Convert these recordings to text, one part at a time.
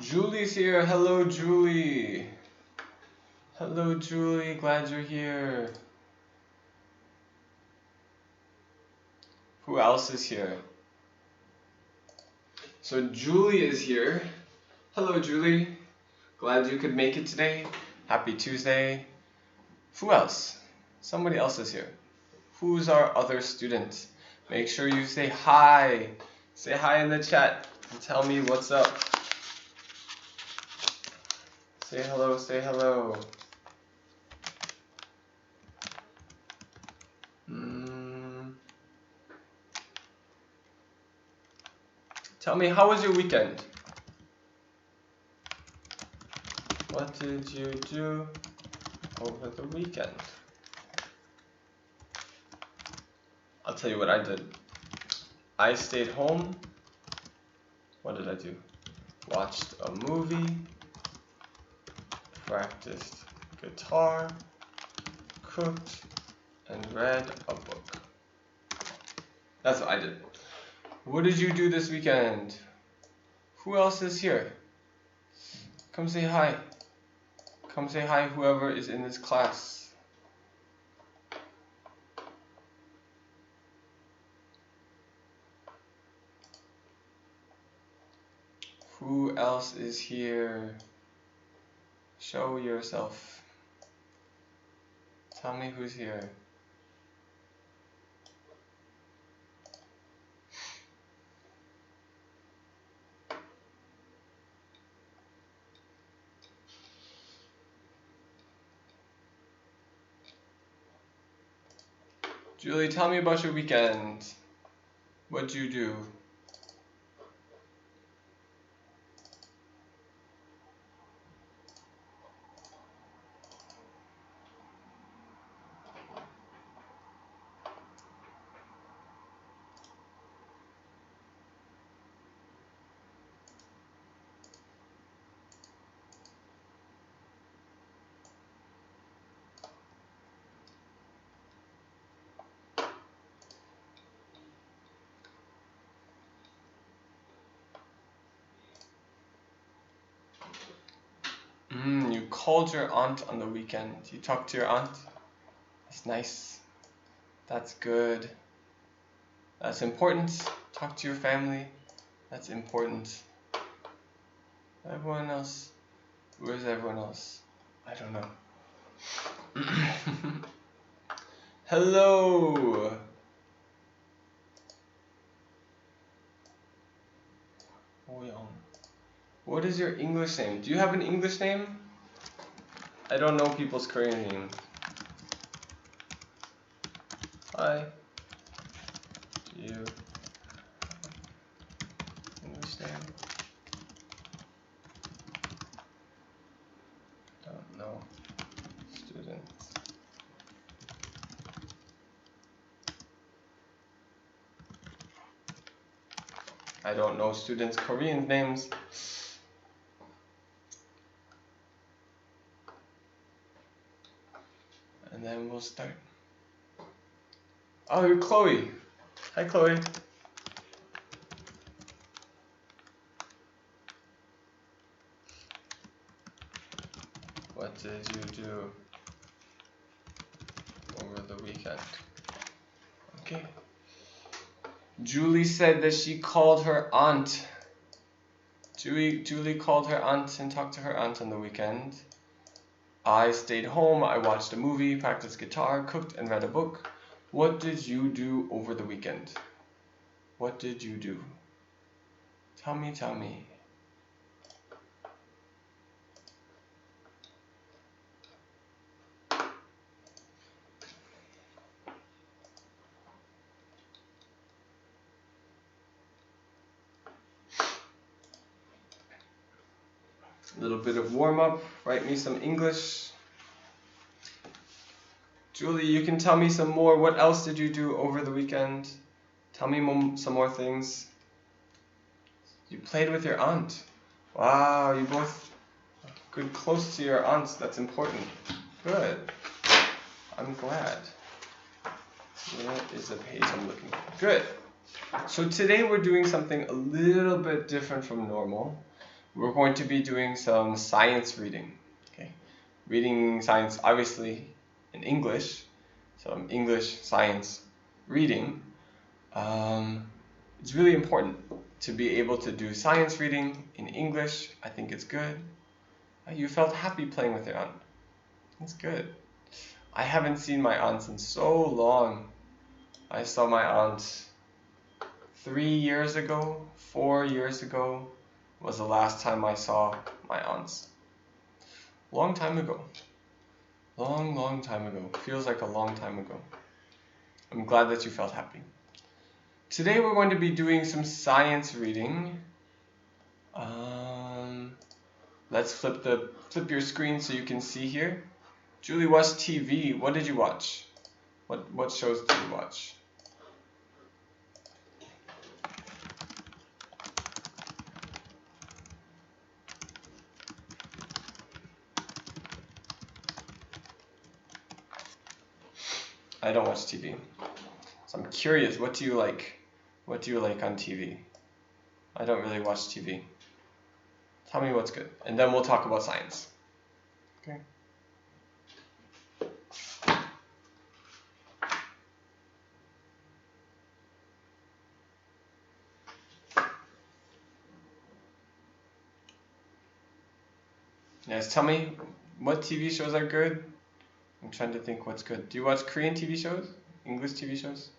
Julie's here. Hello, Julie. Hello, Julie. Glad you're here. Who else is here? So Julie is here. Hello, Julie. Glad you could make it today. Happy Tuesday. Who else? Somebody else is here. Who's our other student? Make sure you say hi. Say hi in the chat and tell me what's up. Say hello, say hello. Tell me, how was your weekend? What did you do over the weekend? I'll tell you what I did. I stayed home. What did I do? Watched a movie, practiced guitar, cooked, and read a book. That's what I did. What did you do this weekend? Who else is here? Come say hi. Come say hi, whoever is in this class. Who else is here? Show yourself. Tell me who's here. Julie, tell me about your weekend. What'd you do? You called your aunt on the weekend. You talked to your aunt? That's nice. That's good. That's important. Talk to your family. That's important. Everyone else. Where's everyone else? I don't know. Hello. What is your English name? Do you have an English name? I don't know people's Korean names. Hi. Do you English name? Don't know. Students. I don't know students' Korean names. And then we'll start. Oh, you're Chloe. Hi, Chloe. What did you do over the weekend? Okay. Julie said that she called her aunt. Julie called her aunt and talked to her aunt on the weekend. I stayed home, I watched a movie, practiced guitar, cooked, and read a book. What did you do over the weekend? What did you do? Tell me, tell me. A little bit of warm-up, write me some English. Julie, you can tell me some more. What else did you do over the weekend? Tell me some more things. You played with your aunt. Wow, you both good close to your aunts. That's important. Good. I'm glad. Where is the page I'm looking for? Good. So today we're doing something a little bit different from normal. we're going to be doing some science reading. Okay, reading science obviously in English, so English science reading. It's really important to be able to do science reading in English. I think it's good. You felt happy playing with your aunt. That's good. I haven't seen my aunt in so long. I saw my aunt 3 years ago, 4 years ago was the last time I saw my aunts. Long time ago. Long time ago. Feels like a long time ago. I'm glad that you felt happy. Today we're going to be doing some science reading. Let's flip your screen so you can see here. Julie watched TV. What did you watch? What shows did you watch? I don't watch TV. So I'm curious, what do you like? What do you like on TV? I don't really watch TV. Tell me what's good, and then we'll talk about science. Okay. Yes, tell me what TV shows are good. I'm trying to think what's good. Do you watch Korean TV shows? English TV shows?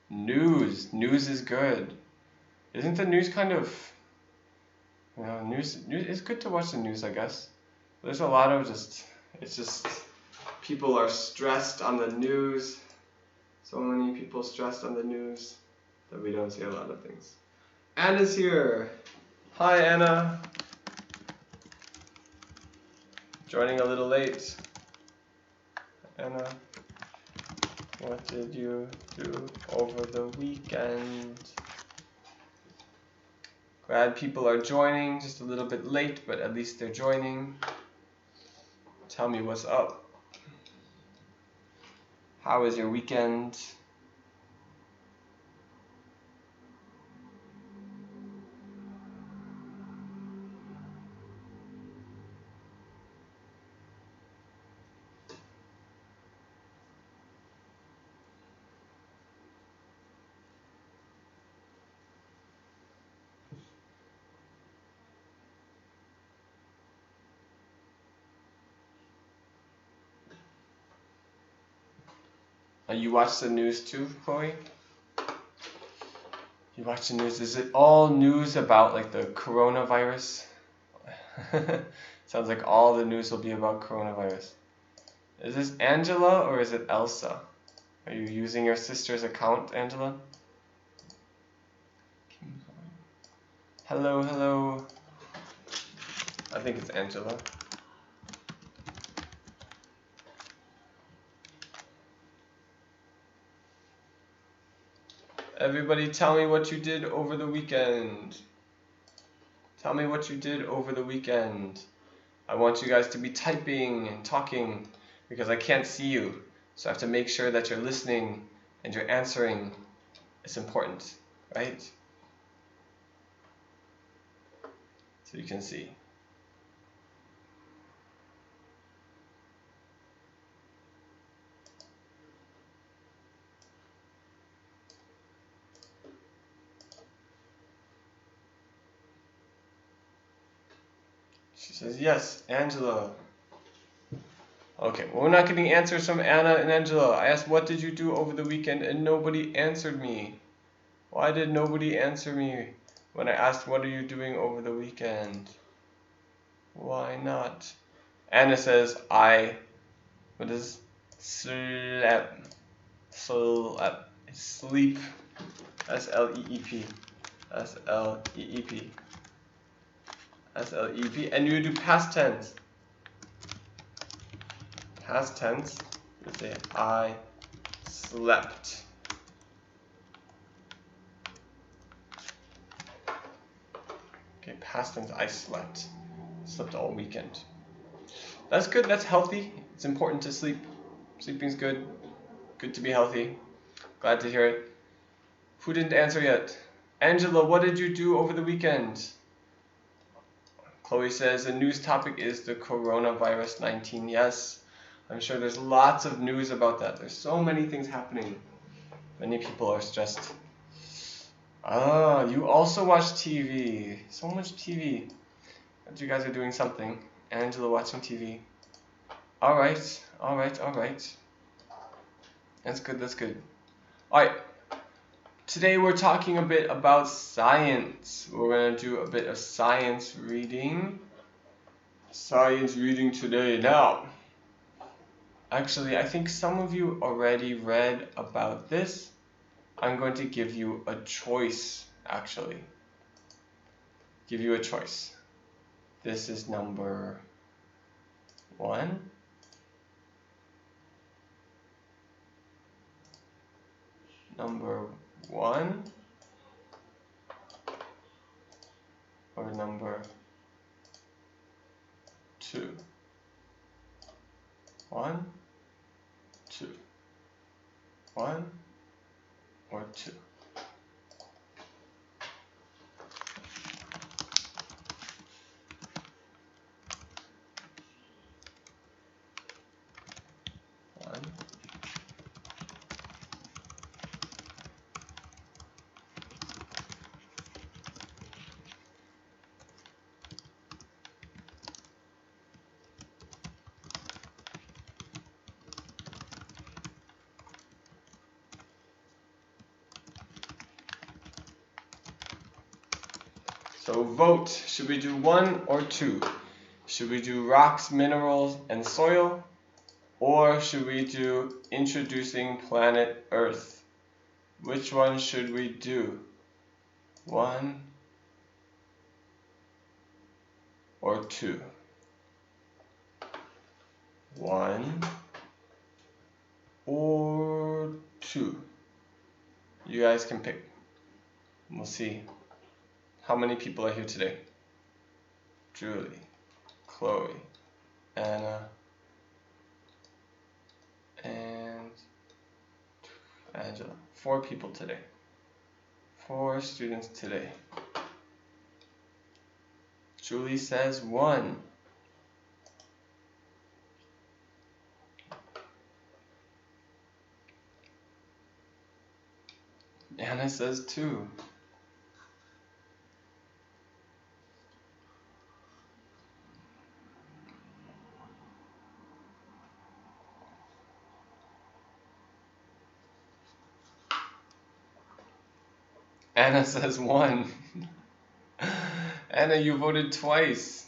News. News is good. Isn't the news kind of... news, it's good to watch the news, I guess. There's a lot of it's just, people are stressed on the news. So many people stressed on the news that we don't see a lot of things. Anna's here. Hi, Anna. Joining a little late. Anna, what did you do over the weekend? Glad people are joining, just a little bit late, but at least they're joining. Tell me what's up. How was your weekend? You watch the news too, Chloe? You watch the news. Is it all news about like the coronavirus? Sounds like all the news will be about coronavirus. Is this Angela or is it Elsa? Are you using your sister's account, Angela? Hello, hello. I think it's Angela. Everybody tell me what you did over the weekend. Tell me what you did over the weekend. I want you guys to be typing and talking because I can't see you. So I have to make sure that you're listening and you're answering. It's important, right? So you can see. She says, yes, Angela. Okay, well, we're not getting answers from Anna and Angela. I asked, what did you do over the weekend? And nobody answered me. Why did nobody answer me when I asked, what are you doing over the weekend? Why not? Anna says, what is slept. Sleep. S-L-E-E-P. S-L-E-E-P. S-L-E-P. And you do past tense. Past tense, you say, I slept. Okay, past tense, I slept. Slept all weekend. That's good, that's healthy. It's important to sleep. Sleeping's good. Good to be healthy. Glad to hear it. Who didn't answer yet? Angela, what did you do over the weekend? Chloe says the news topic is the coronavirus 19. Yes, I'm sure there's lots of news about that. There's so many things happening. Many people are stressed. Ah, you also watch TV. So much TV. But you guys are doing something. Angela watching TV. Alright, alright, alright. That's good, that's good. Alright. Today we're talking a bit about science. We're going to do a bit of science reading. Science reading today. Now, actually, I think some of you already read about this. I'm going to give you a choice, actually. Give you a choice. This is number 1. Number 1. Or number 2. 1, 2. 1 or 2. So vote, should we do 1 or 2? Should we do rocks, minerals, and soil? Or should we do introducing planet Earth? Which one should we do? 1 or 2? 1 or 2? You guys can pick. We'll see. How many people are here today? Julie, Chloe, Anna, and Angela. 4 people today. 4 students today. Julie says 1. Anna says 2. Anna says 1. Anna, you voted twice.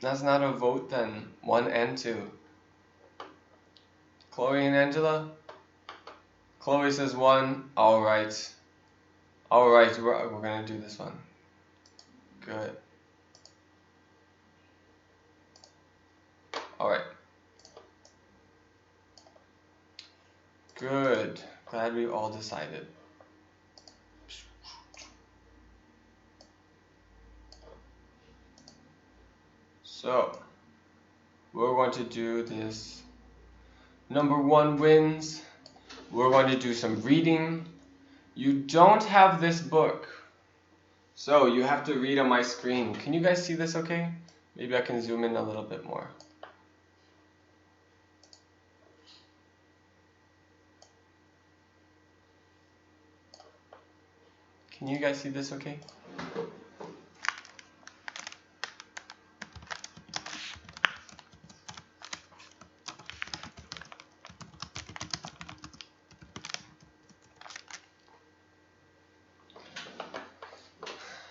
That's not a vote then. 1 and 2. Chloe and Angela? Chloe says 1. Alright. Alright, we're gonna do this one. Good. Alright. Good. Glad we all decided. So, we're going to do this. Number 1 wins. We're going to do some reading. You don't have this book, so you have to read on my screen. Can you guys see this okay? Maybe I can zoom in a little bit more. Can you guys see this okay?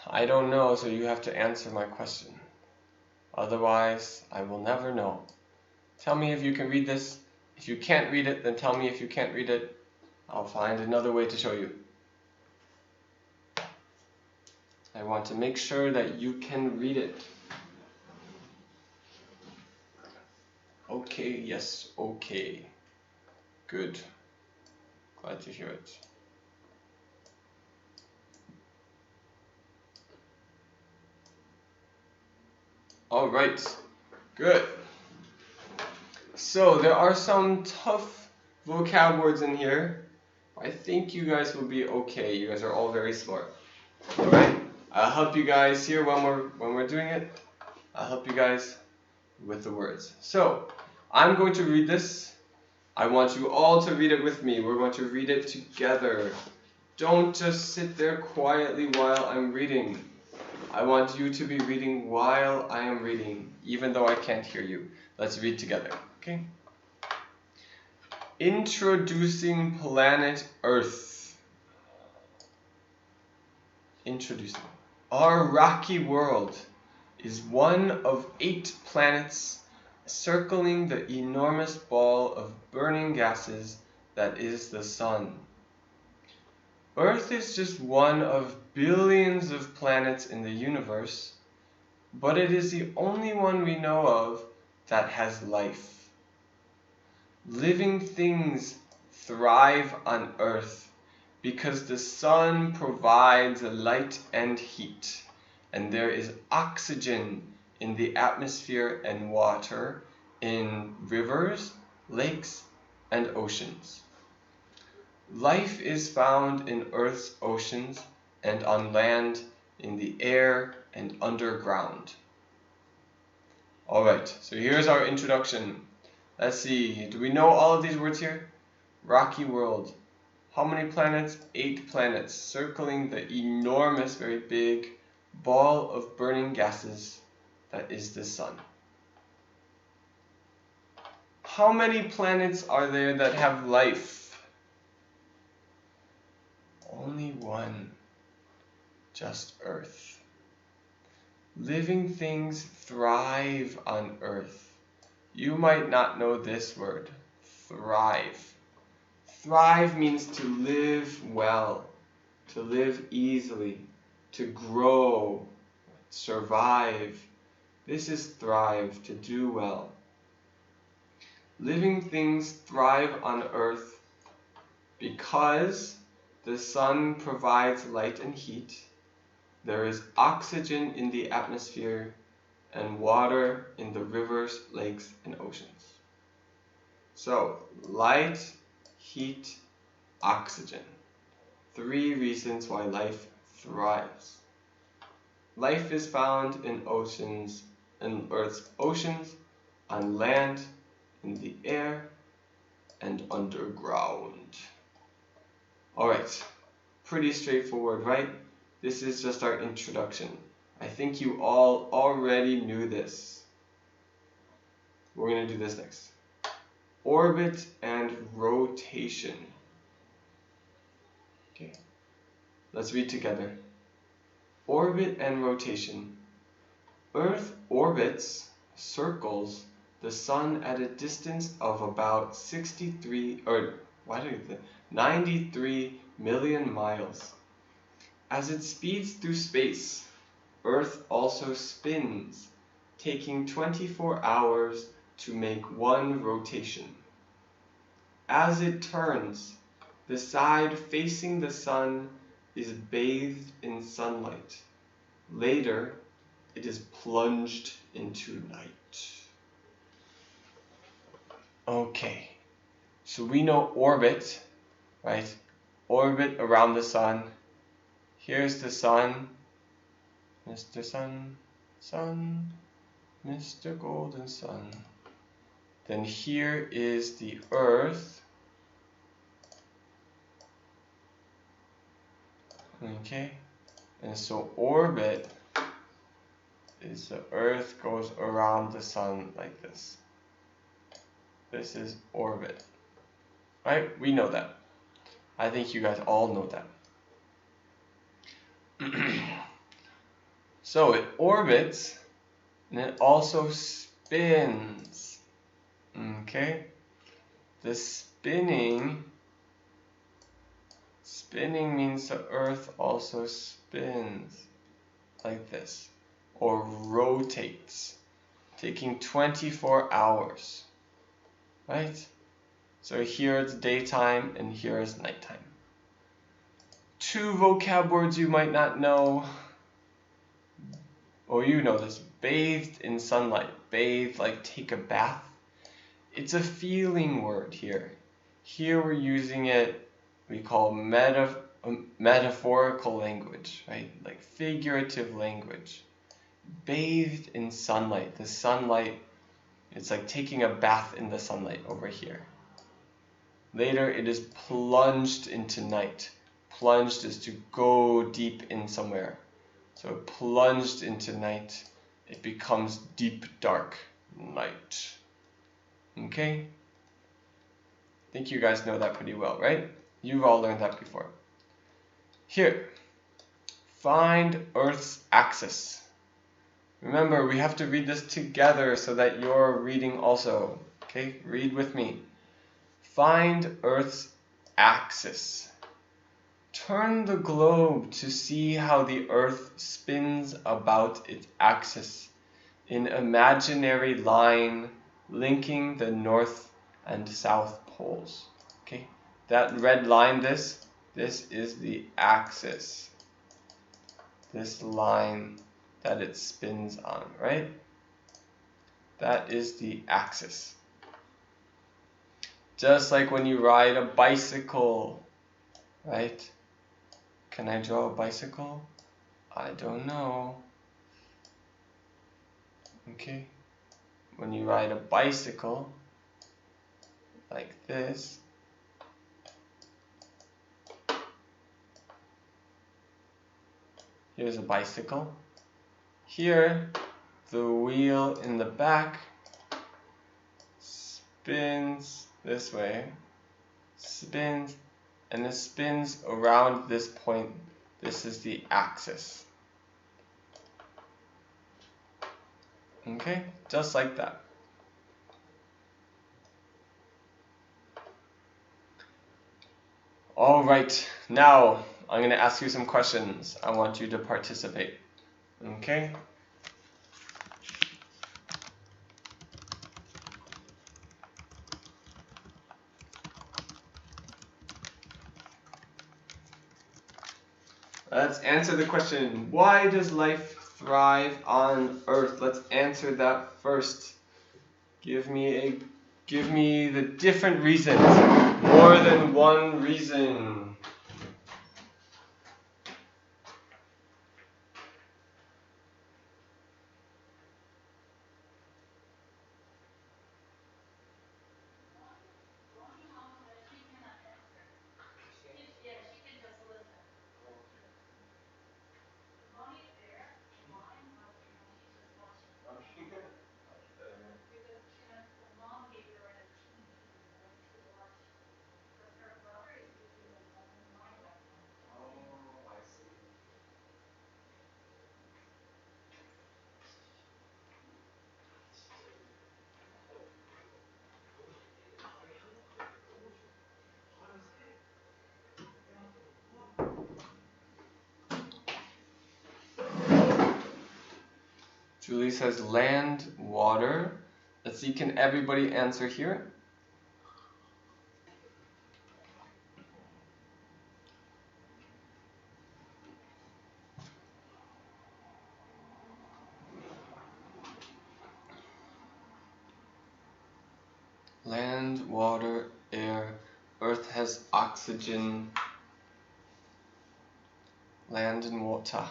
I don't know, so you have to answer my question. Otherwise, I will never know. Tell me if you can read this. If you can't read it, then tell me if you can't read it. I'll find another way to show you. I want to make sure that you can read it. Okay, yes, okay. Good. Glad to hear it. Alright, good. So there are some tough vocab words in here. I think you guys will be okay. You guys are all very smart. Alright? I'll help you guys here when we're doing it. I'll help you guys with the words. So, I'm going to read this. I want you all to read it with me. We're going to read it together. Don't just sit there quietly while I'm reading. I want you to be reading while I am reading, even though I can't hear you. Let's read together, okay? Introducing planet Earth. Introducing. Our rocky world is one of 8 planets circling the enormous ball of burning gases that is the Sun. Earth is just one of billions of planets in the universe, but it is the only one we know of that has life. Living things thrive on Earth because the Sun provides light and heat, and there is oxygen in the atmosphere and water in rivers, lakes, and oceans. Life is found in Earth's oceans and on land, in the air, and underground. Alright, so here's our introduction. Let's see, do we know all of these words here? Rocky world. How many planets? 8 planets, circling the enormous, very big ball of burning gases that is the Sun. How many planets are there that have life? Only one, just Earth. Living things thrive on Earth. You might not know this word, thrive. Thrive means to live well, to live easily, to grow, survive. This is thrive, to do well. Living things thrive on Earth because the Sun provides light and heat. There is oxygen in the atmosphere and water in the rivers, lakes, and oceans. So, light, heat, oxygen. 3 reasons why life thrives. Life is found in oceans, in Earth's oceans, on land, in the air, and underground. Alright, pretty straightforward, right? This is just our introduction. I think you all already knew this. We're going to do this next. Orbit and rotation. Okay, let's read together. Orbit and rotation. Earth orbits, circles, the Sun at a distance of about 93 million miles. As it speeds through space, Earth also spins, taking 24 hours to make one rotation. As it turns, the side facing the Sun is bathed in sunlight. Later, it is plunged into night. Okay, so we know orbit, right? Orbit around the Sun. Here's the Sun, Mr. Sun, Sun, Mr. Golden Sun. Then here is the Earth. Okay, and so orbit is the Earth goes around the Sun like this. This is orbit, right? We know that. I think you guys all know that. So it orbits and it also spins. Okay, the spinning means the Earth also spins like this, or rotates, taking 24 hours, right? So here it's daytime and here is nighttime. 2 vocab words you might not know, or you know this. Bathed in sunlight. Bathe, like take a bath. It's a feeling word here. Here we're using it, we call metaphorical language, right? Like figurative language. Bathed in sunlight. The sunlight, it's like taking a bath in the sunlight over here. Later, it is plunged into night. Plunged is to go deep in somewhere. So plunged into night, it becomes deep dark night. Okay? I think you guys know that pretty well, right? You've all learned that before. Here, find Earth's axis. Remember, we have to read this together so that you're reading also. Okay, read with me. Find Earth's axis. Turn the globe to see how the Earth spins about its axis, an imaginary line linking the north and south poles. Okay, that red line, this is the axis. This line that it spins on, right? That is the axis. Just like when you ride a bicycle, right? Can I draw a bicycle? I don't know. Okay. When you ride a bicycle, like this, here's a bicycle. Here, the wheel in the back spins this way, spins, and it spins around this point. This is the axis. Okay, just like that. All right, now I'm going to ask you some questions. I want you to participate. Okay? Let's answer the question, why does life thrive on Earth? Let's answer that first. Give me the different reasons. More than one reason. Julie says land, water. Let's see, can everybody answer here? Land, water, air. Earth has oxygen. Land and water.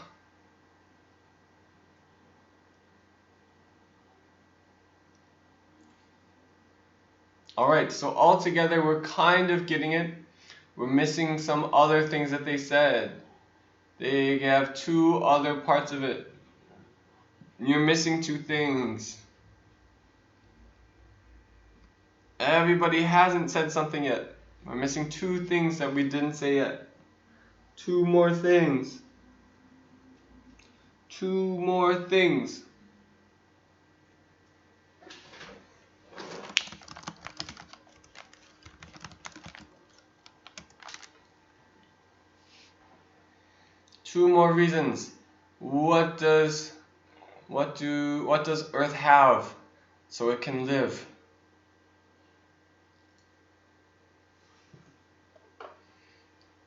Alright, so all together we're kind of getting it. We're missing some other things that they said. They have two other parts of it. You're missing two things. Everybody hasn't said something yet. We're missing two things that we didn't say yet. Two more things. Two more things. Two more reasons. What does Earth have so it can live?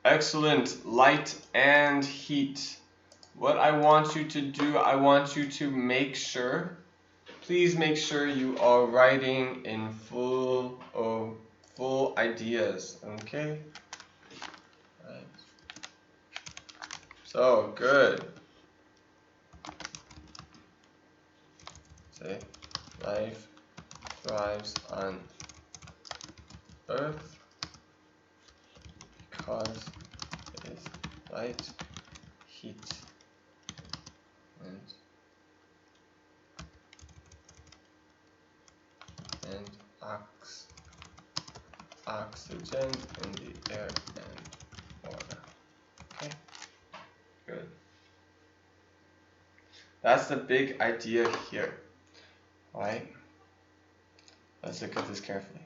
Excellent. Light and heat. What I want you to do, I want you to make sure, please make sure you are writing in full ideas, okay? Right. So good. Say, life thrives on Earth because it is light, heat, and oxygen in the air and water. Okay, good. That's the big idea here, right? Let's look at this carefully.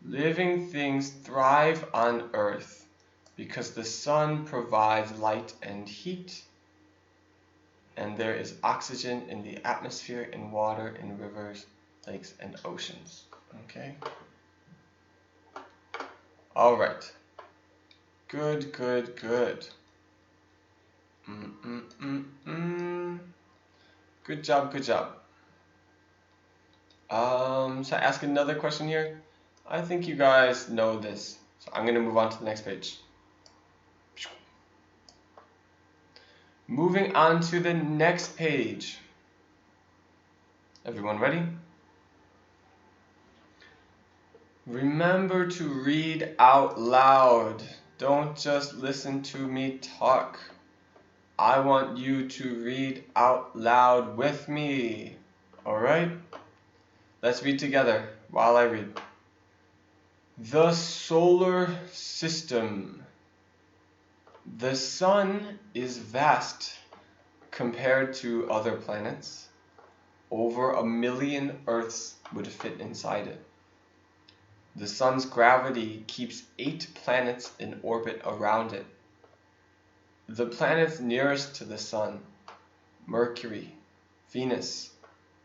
Living things thrive on Earth because the sun provides light and heat, and there is oxygen in the atmosphere, in water, in rivers, lakes, and oceans. Okay? Alright. Good, good, good. Good job, good job. Should I ask another question here? I think you guys know this. So I'm going to move on to the next page. Moving on to the next page. Everyone ready? Remember to read out loud. Don't just listen to me talk. I want you to read out loud with me. Alright? Let's read together while I read. The solar system. The sun is vast compared to other planets. Over 1 million Earths would fit inside it. The sun's gravity keeps 8 planets in orbit around it. The planets nearest to the sun, Mercury, Venus,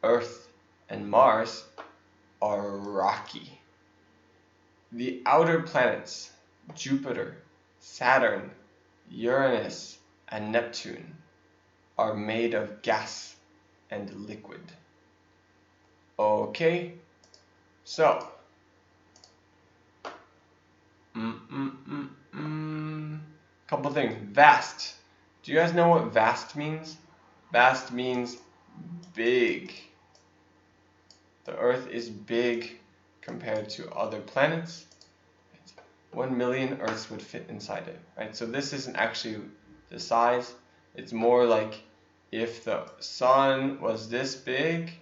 Earth, and Mars, are rocky. The outer planets, Jupiter, Saturn, Uranus, and Neptune, are made of gas and liquid. Okay, so couple things. Vast. Do you guys know what vast means? Vast means big. The Earth is big compared to other planets. 1 million Earths would fit inside it, right? So this isn't actually the size. It's more like if the sun was this big,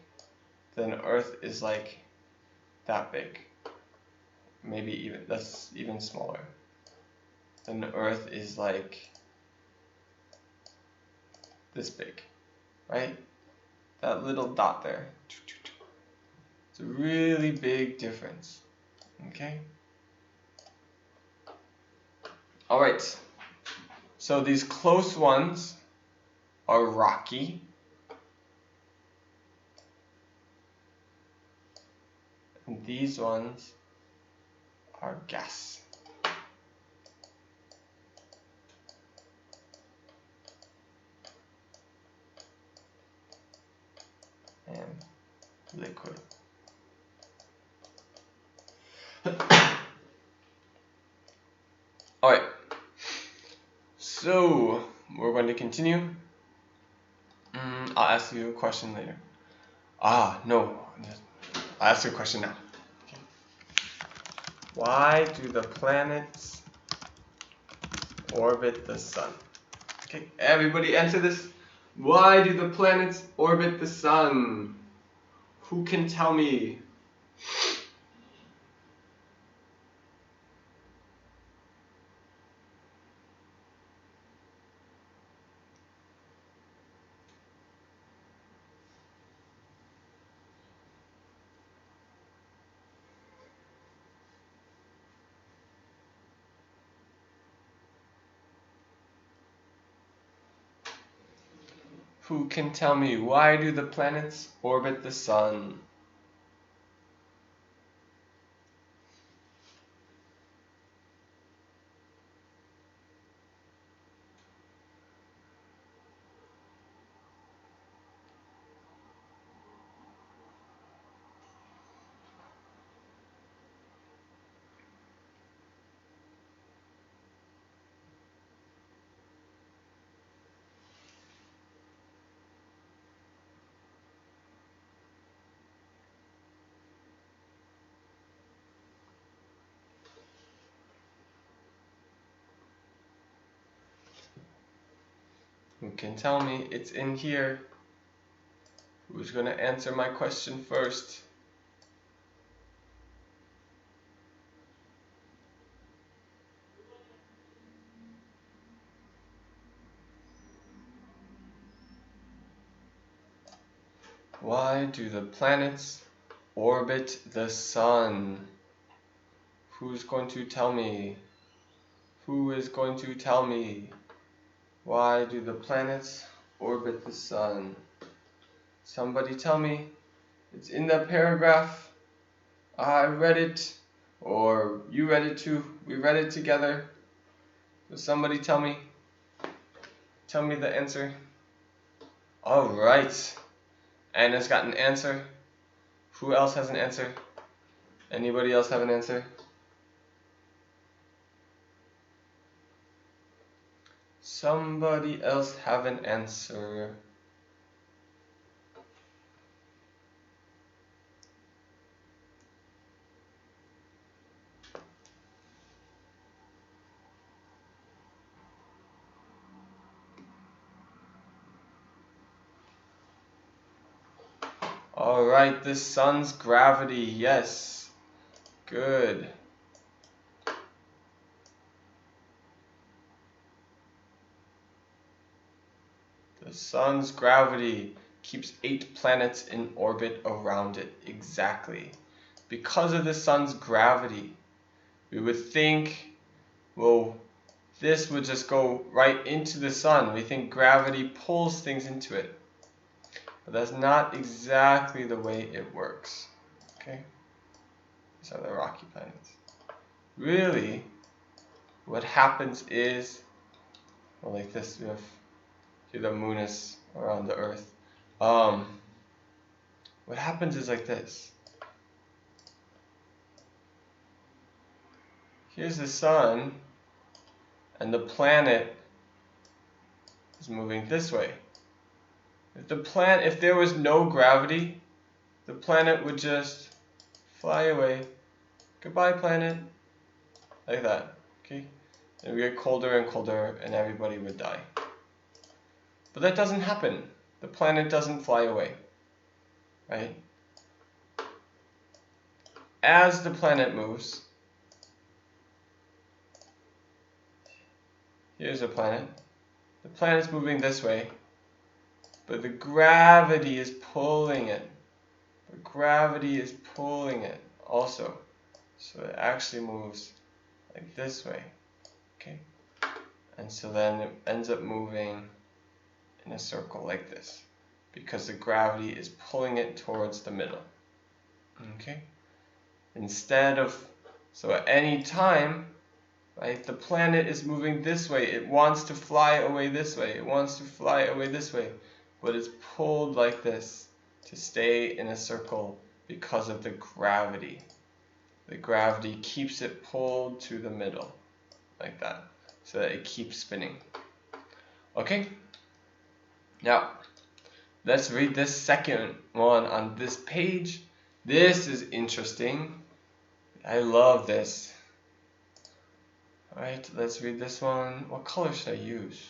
then Earth is like that big. Maybe even, that's even smaller. Then the Earth is like this big, right? That little dot there. It's a really big difference, okay? Alright, so these close ones are rocky. And these ones are gas. And liquid. Alright, so we're going to continue. I'll ask you a question later. No, I'll ask you a question now. Okay. Why do the planets orbit the sun? Okay, everybody answer this. Why do the planets orbit the sun? Who can tell me? Who can tell me why do the planets orbit the sun? Who can tell me? It's in here. Who's going to answer my question first? Why do the planets orbit the sun? Who's going to tell me? Who is going to tell me? Why do the planets orbit the sun? Somebody tell me. It's in that paragraph. I read it. Or you read it too. We read it together. So somebody tell me. Tell me the answer. Alright. Anna's got an answer. Who else has an answer? Anybody else have an answer? Somebody else have an answer. Alright, the sun's gravity, yes. Good. The sun's gravity keeps 8 planets in orbit around it, exactly. Because of the sun's gravity, we would think, well, this would just go right into the sun. We think gravity pulls things into it. But that's not exactly the way it works. Okay? These are the rocky planets. Really, what happens is, well, like this, we have here the moon is around the earth. What happens is like this. Here's the sun, and the planet is moving this way. If there was no gravity, the planet would just fly away. Goodbye, planet. Like that. Okay? It would get colder and colder, and everybody would die. But that doesn't happen. The planet doesn't fly away. Right? As the planet moves, here's a planet. The planet's moving this way, but the gravity is pulling it. The gravity is pulling it also. So it actually moves like this way. Okay? And so then it ends up moving in a circle like this, because the gravity is pulling it towards the middle. Okay? So at any time, right, the planet is moving this way. It wants to fly away this way. It wants to fly away this way. But it's pulled like this to stay in a circle because of the gravity. The gravity keeps it pulled to the middle, like that, so that it keeps spinning. Okay? Now, let's read this second one on this page. This is interesting. I love this. Alright, let's read this one. What color should I use?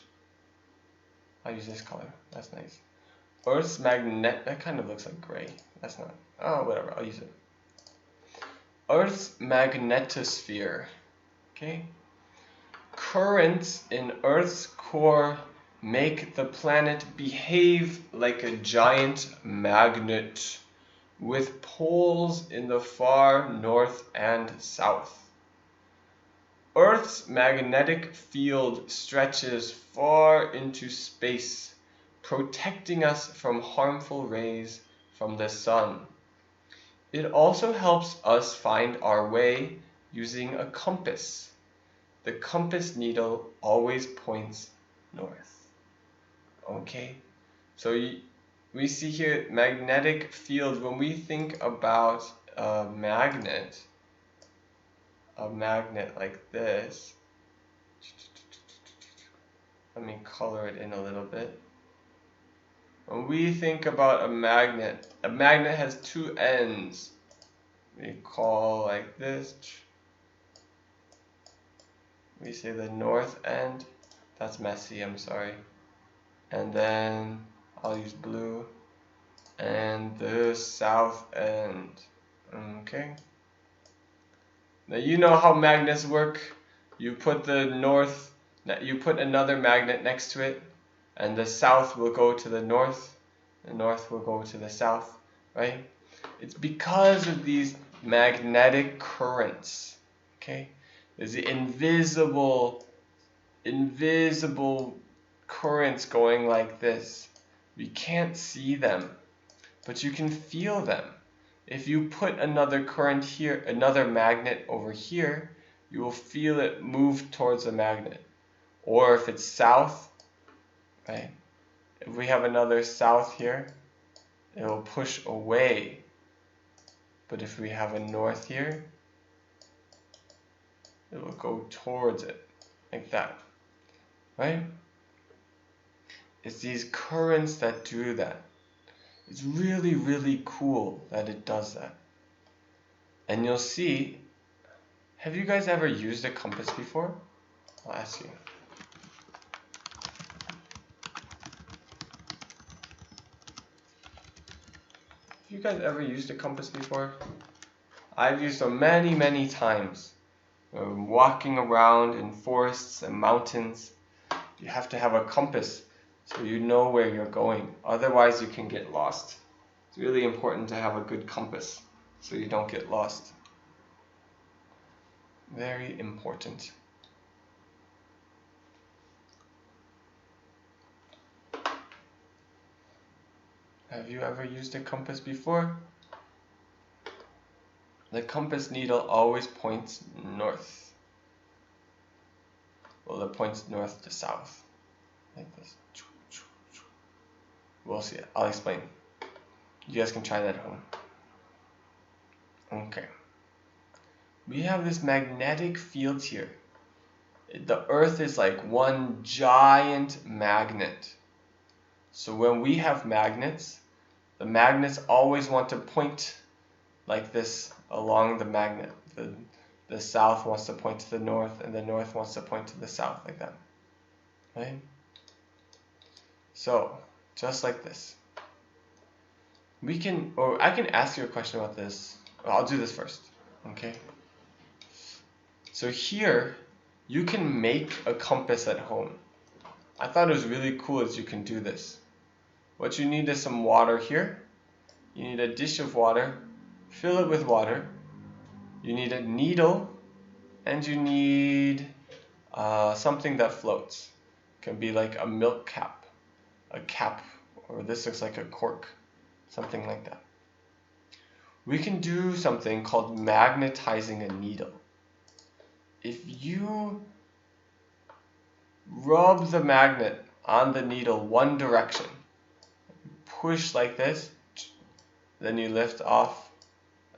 I'll use this color. That's nice. Earth's magnet. That kind of looks like gray. That's not. Oh, whatever. I'll use it. Earth's magnetosphere. Okay? Currents in Earth's core make the planet behave like a giant magnet with poles in the far north and south. Earth's magnetic field stretches far into space, protecting us from harmful rays from the sun. It also helps us find our way using a compass. The compass needle always points north. Okay, so we see here magnetic fields. When we think about a magnet like this, let me color it in a little bit. When we think about a magnet has two ends. We call like this. We say the north end. That's messy, I'm sorry. and then I'll use blue, and the south end. Okay. Now you know how magnets work. You put you put another magnet next to it, and the south will go to the north will go to the south, right? It's because of these magnetic currents, okay? There's the invisible currents going like this. We can't see them, but you can feel them. If you put another current here, another magnet over here, you will feel it move towards the magnet. Or if it's south, right? If we have another south here, it will push away. But if we have a north here, it will go towards it, like that, right? It's these currents that do that. It's really, really cool that it does that. And you'll see, have you guys ever used a compass before? I'll ask you. Have you guys ever used a compass before? I've used them many, many times. Walking around in forests and mountains, you have to have a compass so you know where you're going. Otherwise, you can get lost. It's really important to have a good compass so you don't get lost. Very important. Have you ever used a compass before? The compass needle always points north. Well, it points north to south, like this. We'll see it. I'll explain. You guys can try that at home. Okay. We have this magnetic field here. The Earth is like one giant magnet. So when we have magnets, the magnets always want to point like this along the magnet. The south wants to point to the north, and the north wants to point to the south, like that. Right? So, just like this. I can ask you a question about this. Well, I'll do this first. Okay? So here, you can make a compass at home. I thought it was really cool that you can do this. What you need is some water here. You need a dish of water. Fill it with water. You need a needle, and you need something that floats. It can be like a milk cap, or this looks like a cork, something like that. We can do something called magnetizing a needle. If you rub the magnet on the needle one direction, push like this, then you lift off,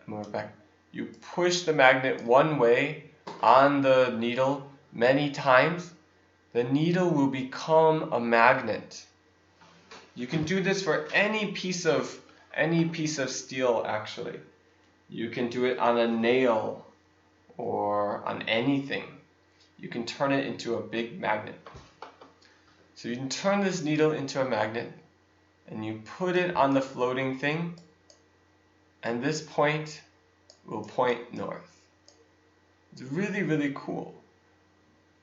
move it back. You push the magnet one way on the needle many times, the needle will become a magnet. You can do this for any piece of steel, actually. You can do it on a nail or on anything. You can turn it into a big magnet. So you can turn this needle into a magnet, and you put it on the floating thing, and this point will point north. It's really, really cool.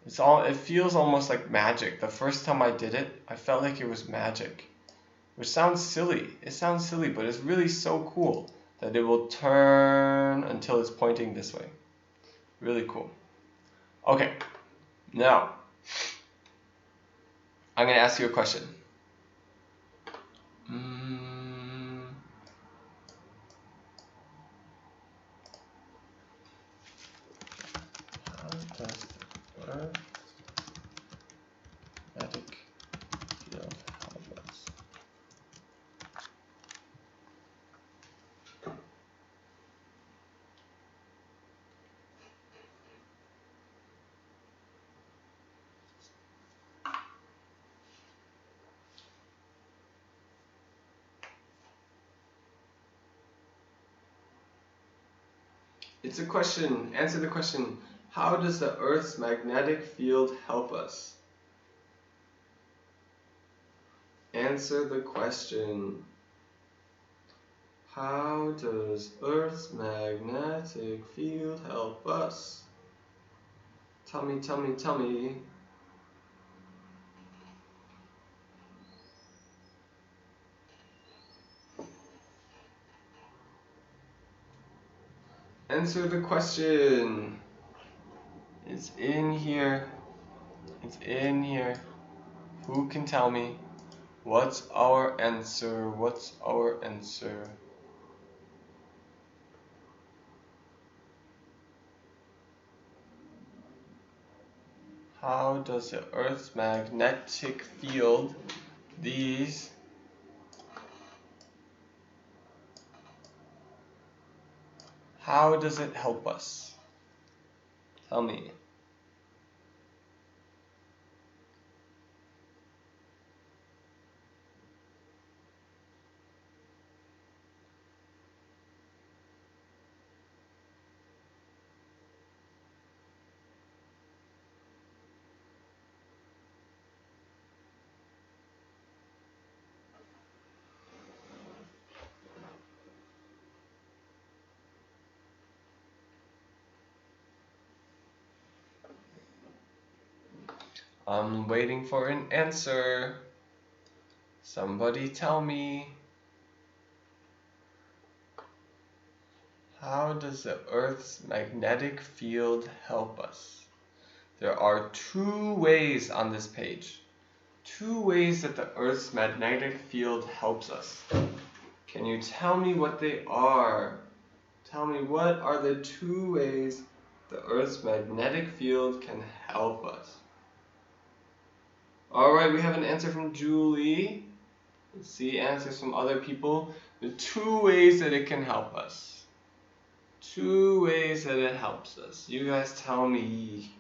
It feels almost like magic. The first time I did it, I felt like it was magic. Which sounds silly. It sounds silly, but it's really so cool that it will turn until it's pointing this way. Really cool. Okay, now I'm going to ask you a question. How does the Earth magnetic field help us? It's a question. Answer the question. How does the Earth's magnetic field help us? Answer the question. How does Earth's magnetic field help us? Tell me, tell me, tell me. Answer the question. It's in here. It's in here. Who can tell me? What's our answer? What's our answer? How does the Earth's magnetic field, these, how does it help us? Tell me. I'm waiting for an answer. Somebody tell me. How does the Earth's magnetic field help us? There are two ways on this page. Two ways that the Earth's magnetic field helps us. Can you tell me what they are? Tell me, what are the two ways the Earth's magnetic field can help us? Alright, we have an answer from Julie. Let's see answers from other people. The two ways that it can help us. Two ways that it helps us. You guys tell me.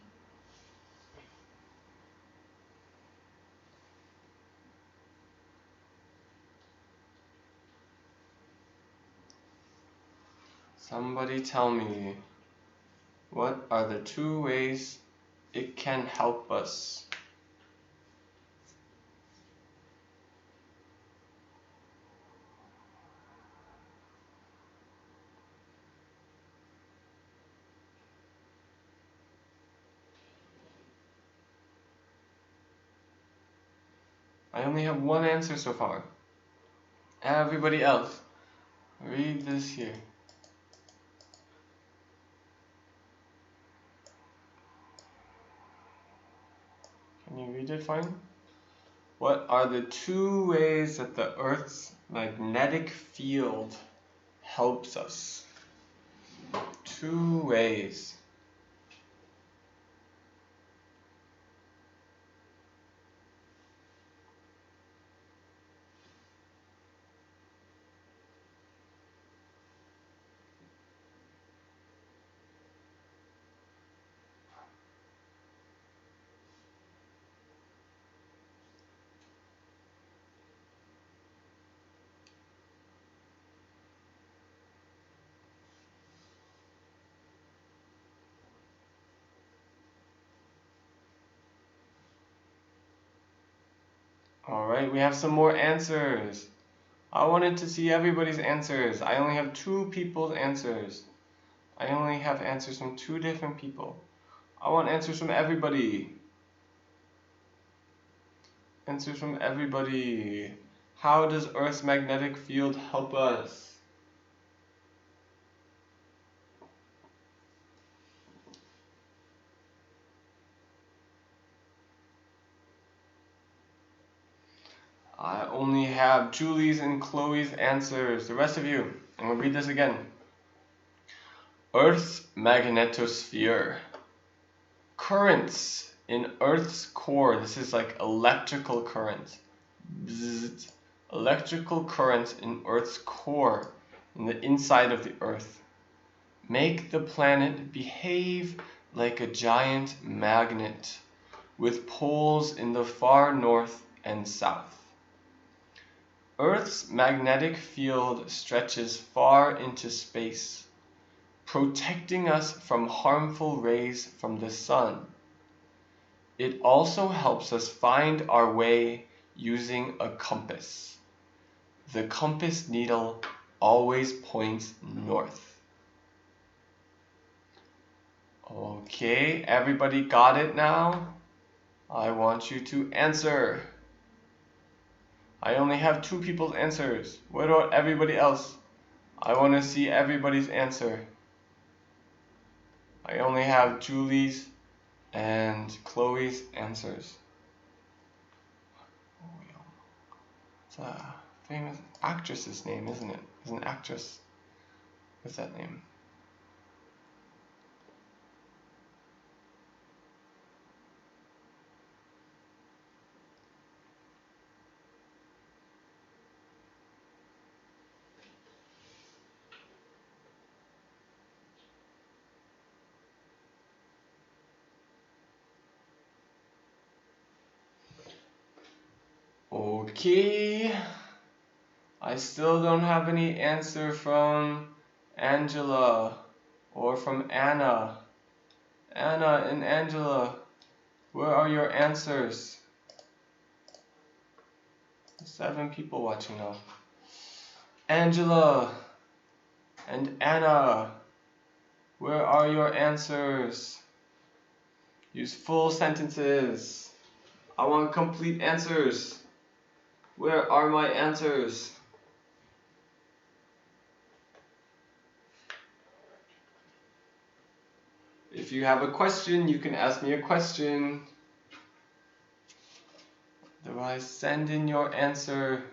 Somebody tell me. What are the two ways it can help us? I only have one answer so far. Everybody else, read this here. Can you read it fine? What are the two ways that the Earth's magnetic field helps us? Two ways. Alright, we have some more answers. I wanted to see everybody's answers. I only have two people's answers. I only have answers from two different people. I want answers from everybody. Answers from everybody. How does Earth's magnetic field help us? I only have Julie's and Chloe's answers. The rest of you, I'm going to read this again. Earth's magnetosphere. Currents in Earth's core. This is like electrical currents. Bzzzt. Electrical currents in Earth's core, in the inside of the Earth, make the planet behave like a giant magnet with poles in the far north and south. Earth's magnetic field stretches far into space, protecting us from harmful rays from the sun. It also helps us find our way using a compass? The compass needle always points north. Okay, everybody got it now? I want you to answer. I only have 2 people's answers. What about everybody else? I want to see everybody's answer. I only have Julie's and Chloe's answers. It's a famous actress's name, isn't it? It's an actress. What's that name? Okay. I still don't have any answer from Angela or from Anna. Anna and Angela, where are your answers? 7 people watching now. Angela and Anna, where are your answers? Use full sentences. I want complete answers. Where are my answers? If you have a question, you can ask me a question. Otherwise, send in your answer.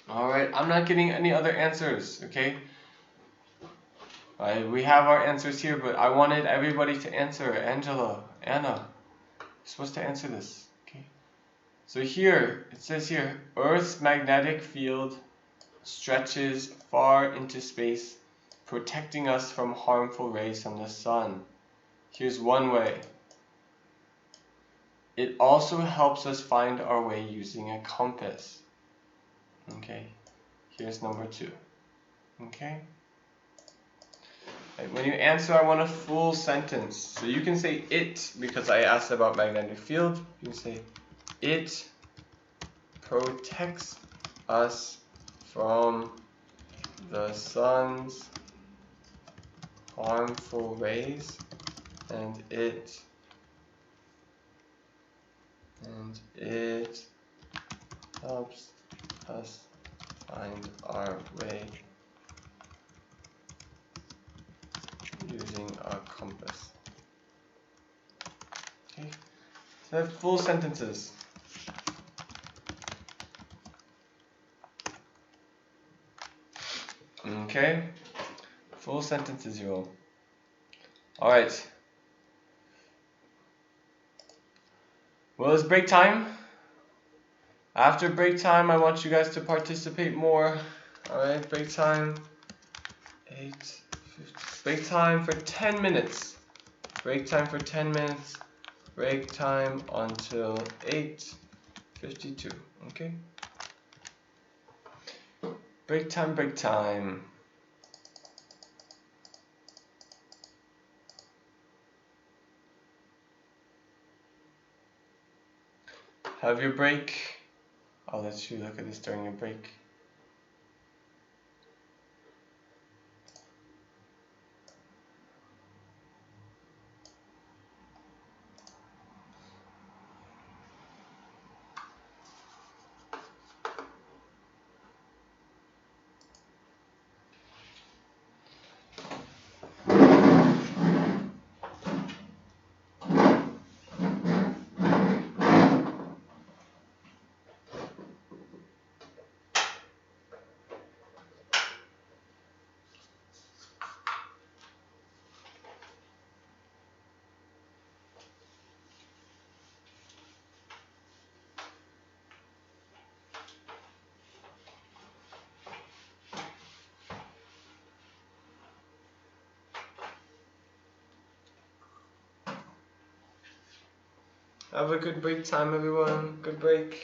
Alright, I'm not getting any other answers, okay? We have our answers here, but I wanted everybody to answer. Angela, Anna, you're supposed to answer this, okay? So here, it says here, Earth's magnetic field stretches far into space, protecting us from harmful rays from the sun. Here's one way. It also helps us find our way using a compass. Okay, here's number 2. Okay? When you answer, I want a full sentence. So you can say it, because I asked about magnetic field. You can say, it protects us from the sun's harmful rays, and it helps us find our way using a compass. Okay, so I have full sentences. Okay, full sentences, you all. Alright. Well, it's break time. After break time, I want you guys to participate more. Alright, break time. 8:50. Break time for 10 minutes. Break time for 10 minutes. Break time until 8:52. Okay? Break time, break time. Have your break. I'll let you look at this during your break. Have a good break time, everyone. Good break.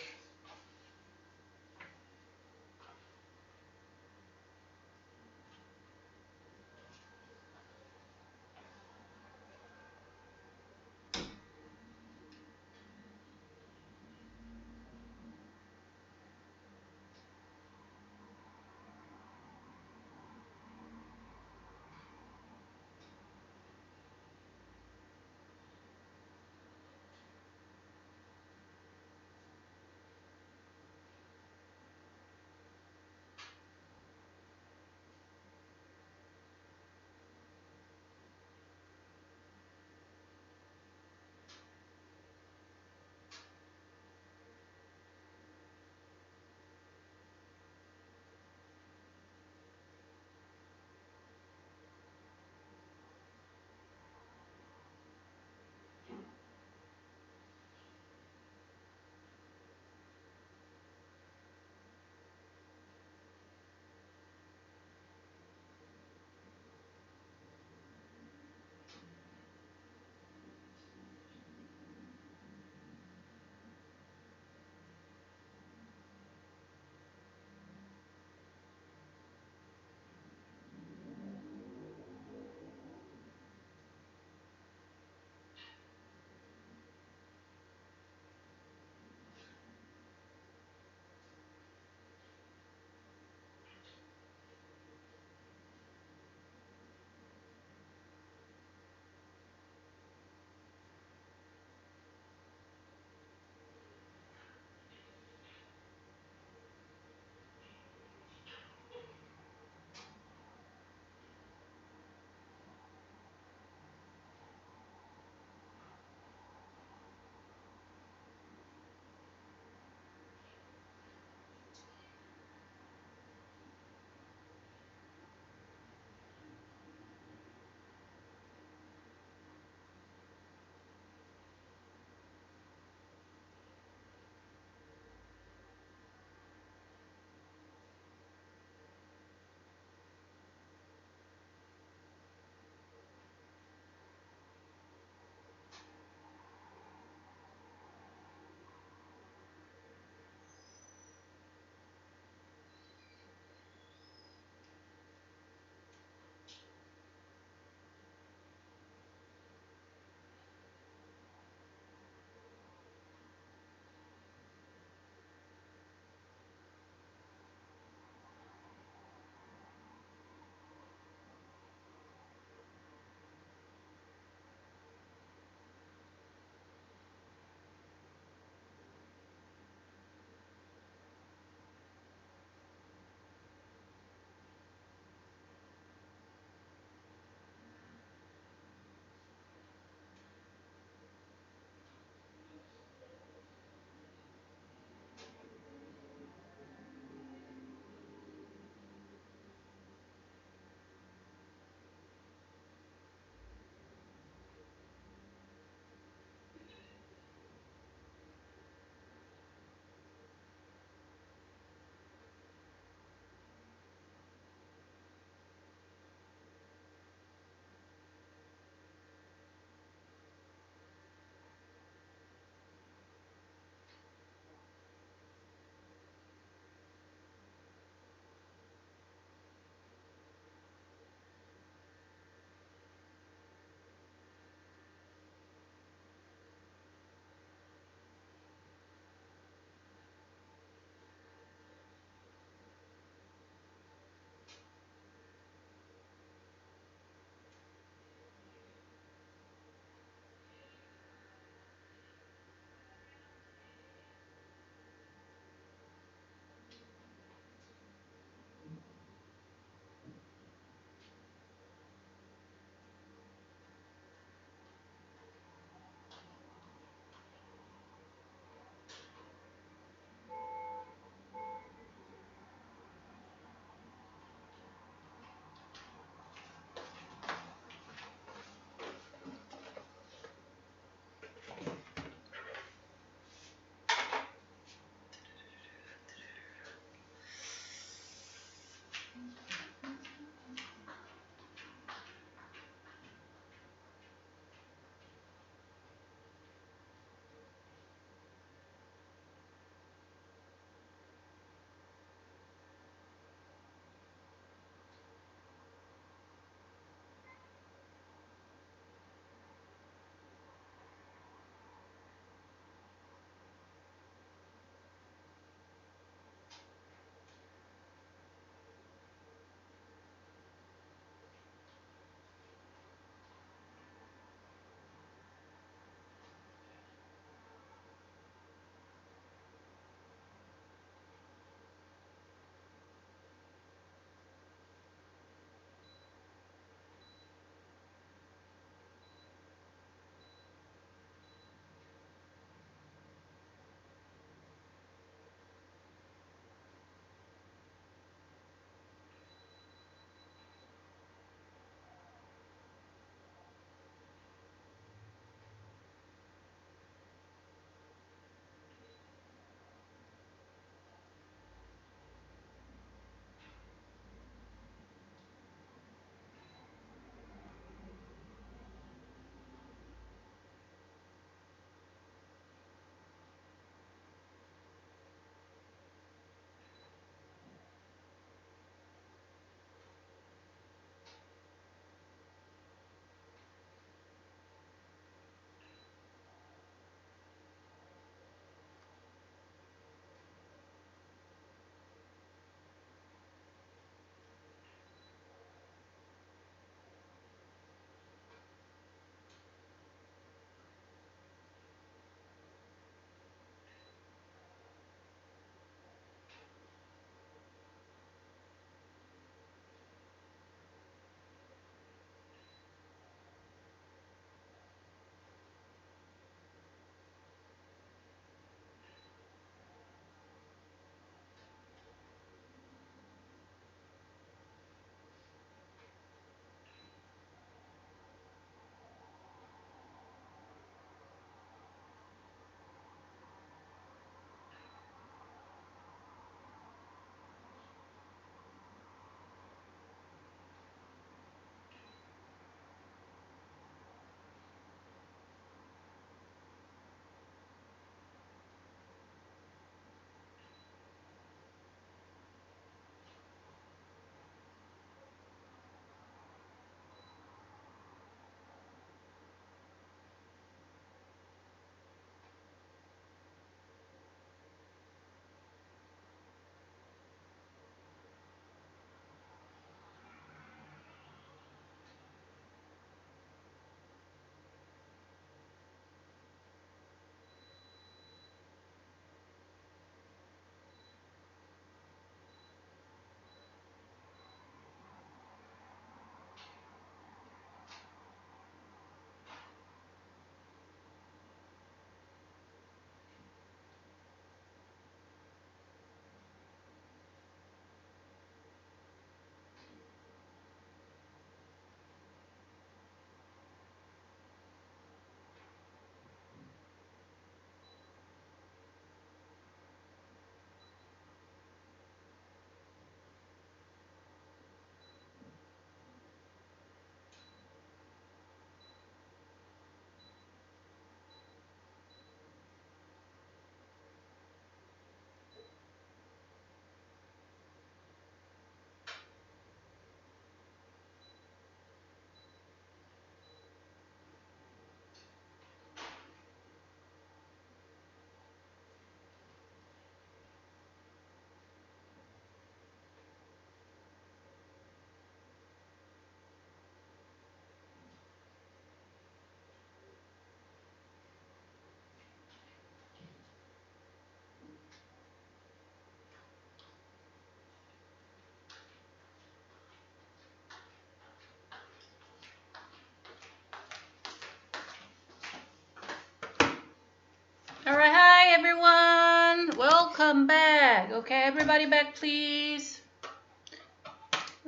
Alright, hi everyone. Welcome back. Okay, everybody back please.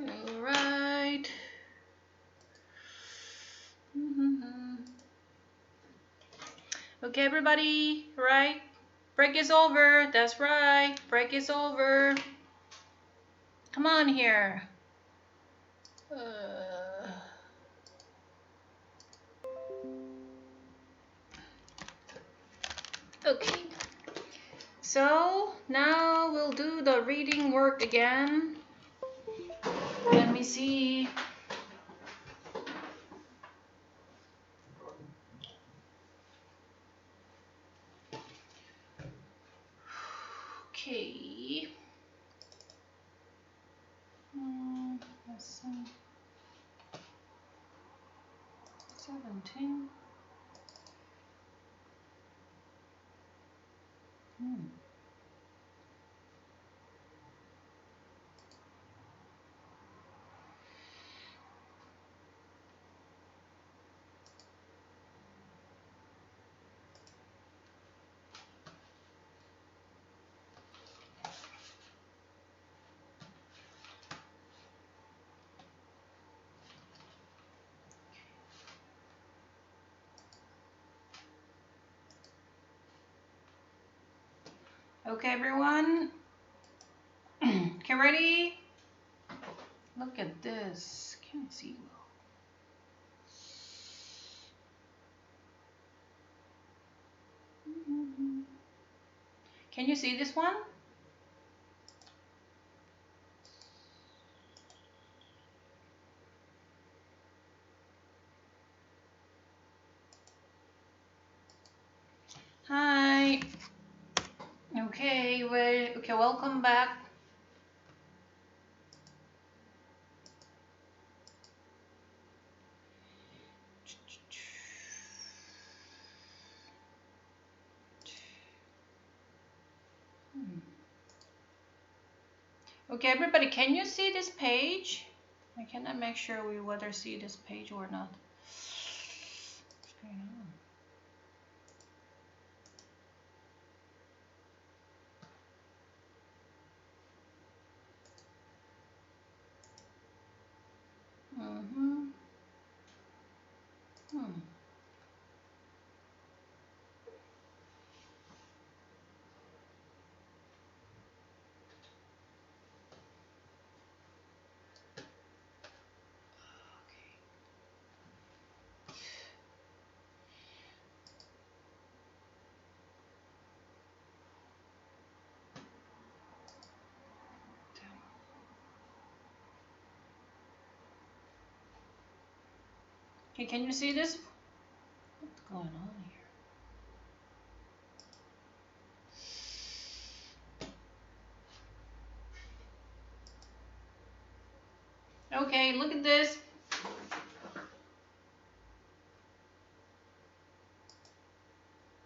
Alright. Okay, everybody, right? Break is over. That's right. Break is over. Come on here. Okay. So now we'll do the reading work again. Let me see. Okay. Lesson 17. Okay, everyone. Okay, ready? Look at this. Can't see well. Can you see this one? Hi. Okay, wait. Okay, welcome back. Okay, everybody, can you see this page? I cannot make sure we whether see this page or not. What's going on? Okay, can you see this? What's going on here? Okay, look at this.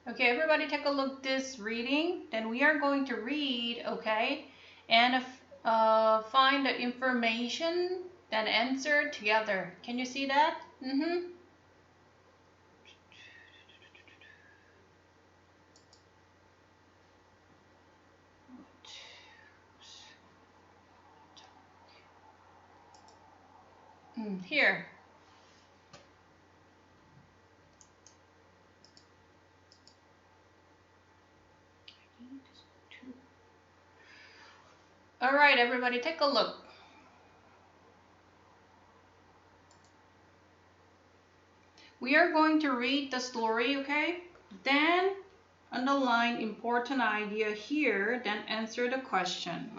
Okay, everybody take a look at this reading. Then we are going to read, okay, and find the information, then answer together. Can you see that? Here. All right, everybody, take a look. We are going to read the story, okay? Then underline important idea here, then answer the question.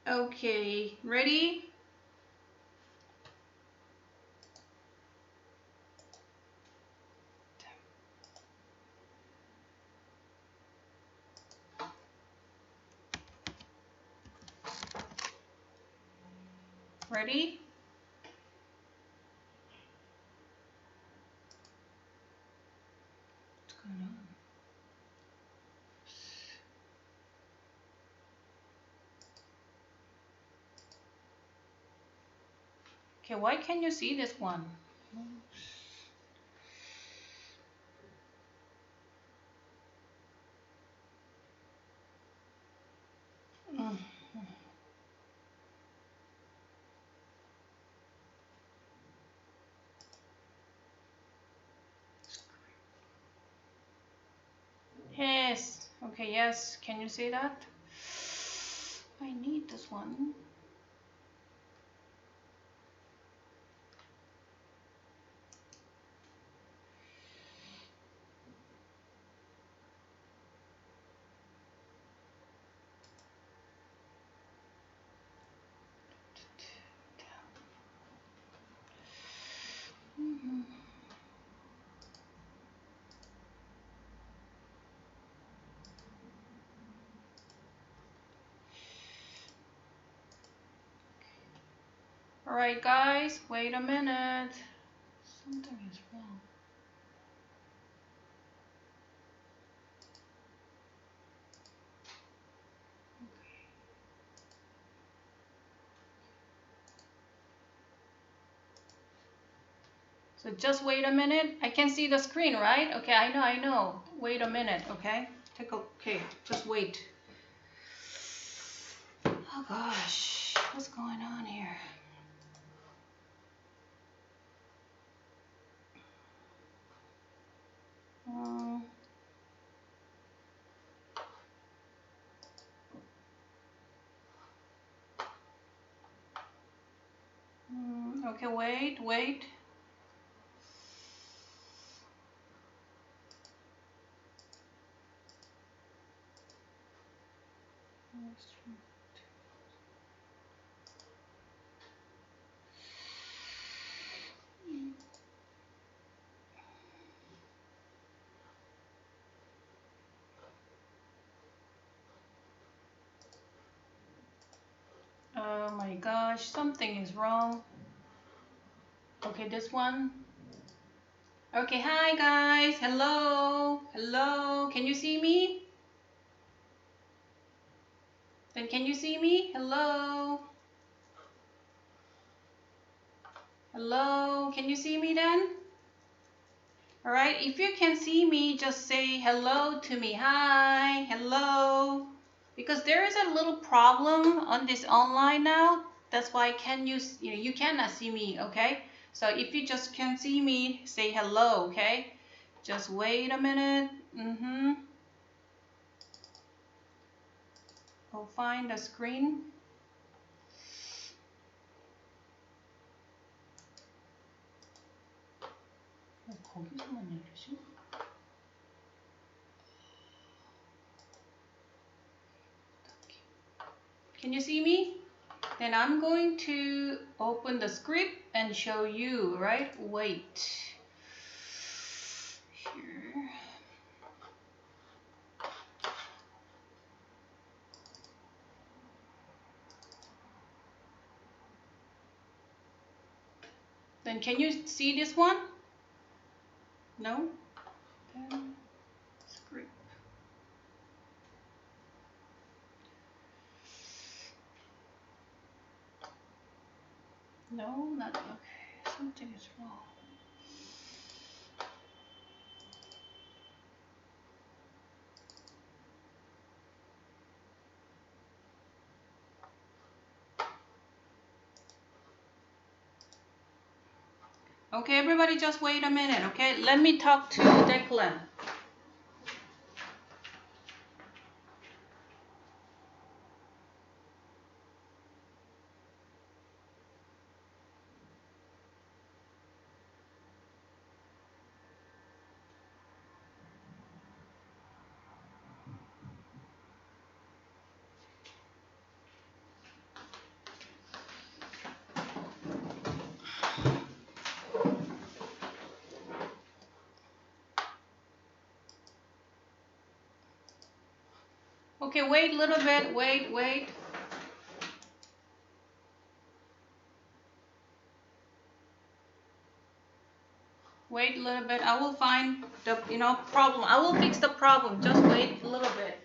Okay, ready? Ready? What's going on? Okay, why can you see this one? Mm. Yes. Okay, yes. Can you see that? I need this one. Mhm. All right, guys, wait a minute. Something is wrong. So just wait a minute. I can see the screen, right? Okay, I know. Wait a minute, okay? Okay, just wait. Oh gosh, what's going on here? Um, okay, wait. Oh my gosh, something is wrong. Okay, this one. Okay, hi guys. Hello. Hello. Can you see me? Then can you see me? Hello. Hello. Can you see me then? All right. If you can see me, just say hello to me. Hi. Hello. Because there is a little problem on this online now. That's why you cannot see me, okay? So if you just can see me, say hello, okay? Just wait a minute. I'll find the screen. 거기서만 내리지? Can you see me? Then I'm going to open the script and show you, right? Wait. Here. Then can you see this one? No? Then script. No, not okay. Something is wrong. Okay, everybody just wait a minute, okay? Let me talk to Declan. Okay, wait a little bit. Wait. Wait a little bit. I will find the problem. I will fix the problem. Just wait a little bit.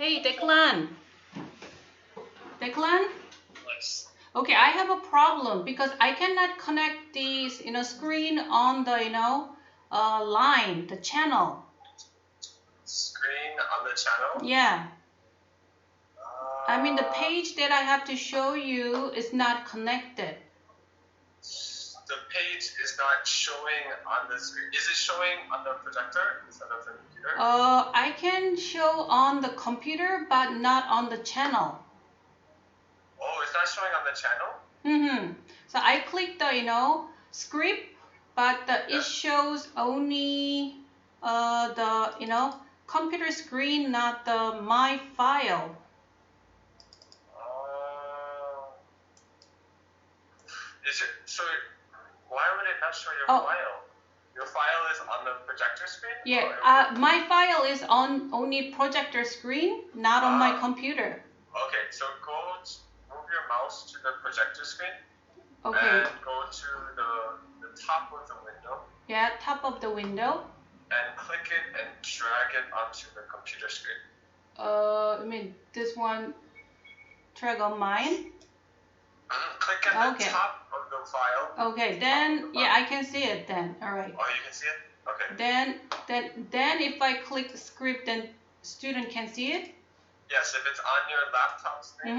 Hey, Declan. Declan? Okay, I have a problem because I cannot connect these, screen on the, line, the channel. Screen on the channel? Yeah. I mean, the page that I have to show you is not connected. The page is not showing on the screen. Is it showing on the projector instead of the computer? I can show on the computer, but not on the channel. Oh, it's not showing on the channel? So I click the, script, but it shows only the, computer screen, not the my file. So why would it not show your file? Your file is on the projector screen? Yeah, my file is on only projector screen, not on my computer. Okay, so move your mouse to the projector screen. Okay. And go to the top of the window. Yeah, top of the window. And click it and drag it onto the computer screen. I mean this one, drag on mine? Click at the top of the file. Okay, then yeah, I can see it then. All right. Oh, you can see it? Okay. Then if I click the script, then student can see it? Yes, if it's on your laptop screen,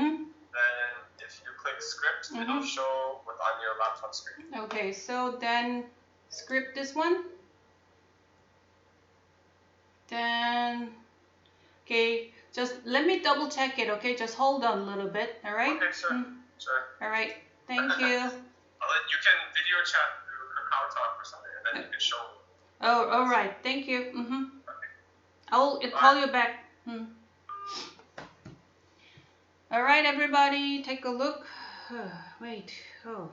then if you click script, it'll show what's on your laptop screen. Okay, so then script this one. Then, okay, just let me double check it, okay? Just hold on a little bit, all right? Okay, sure. Sure. All right, thank you. You can video chat through Kakao Talk or something, and then you can show me. Oh, all right, thank you. Okay. I'll call you back. All right, everybody, take a look. Wait, oh.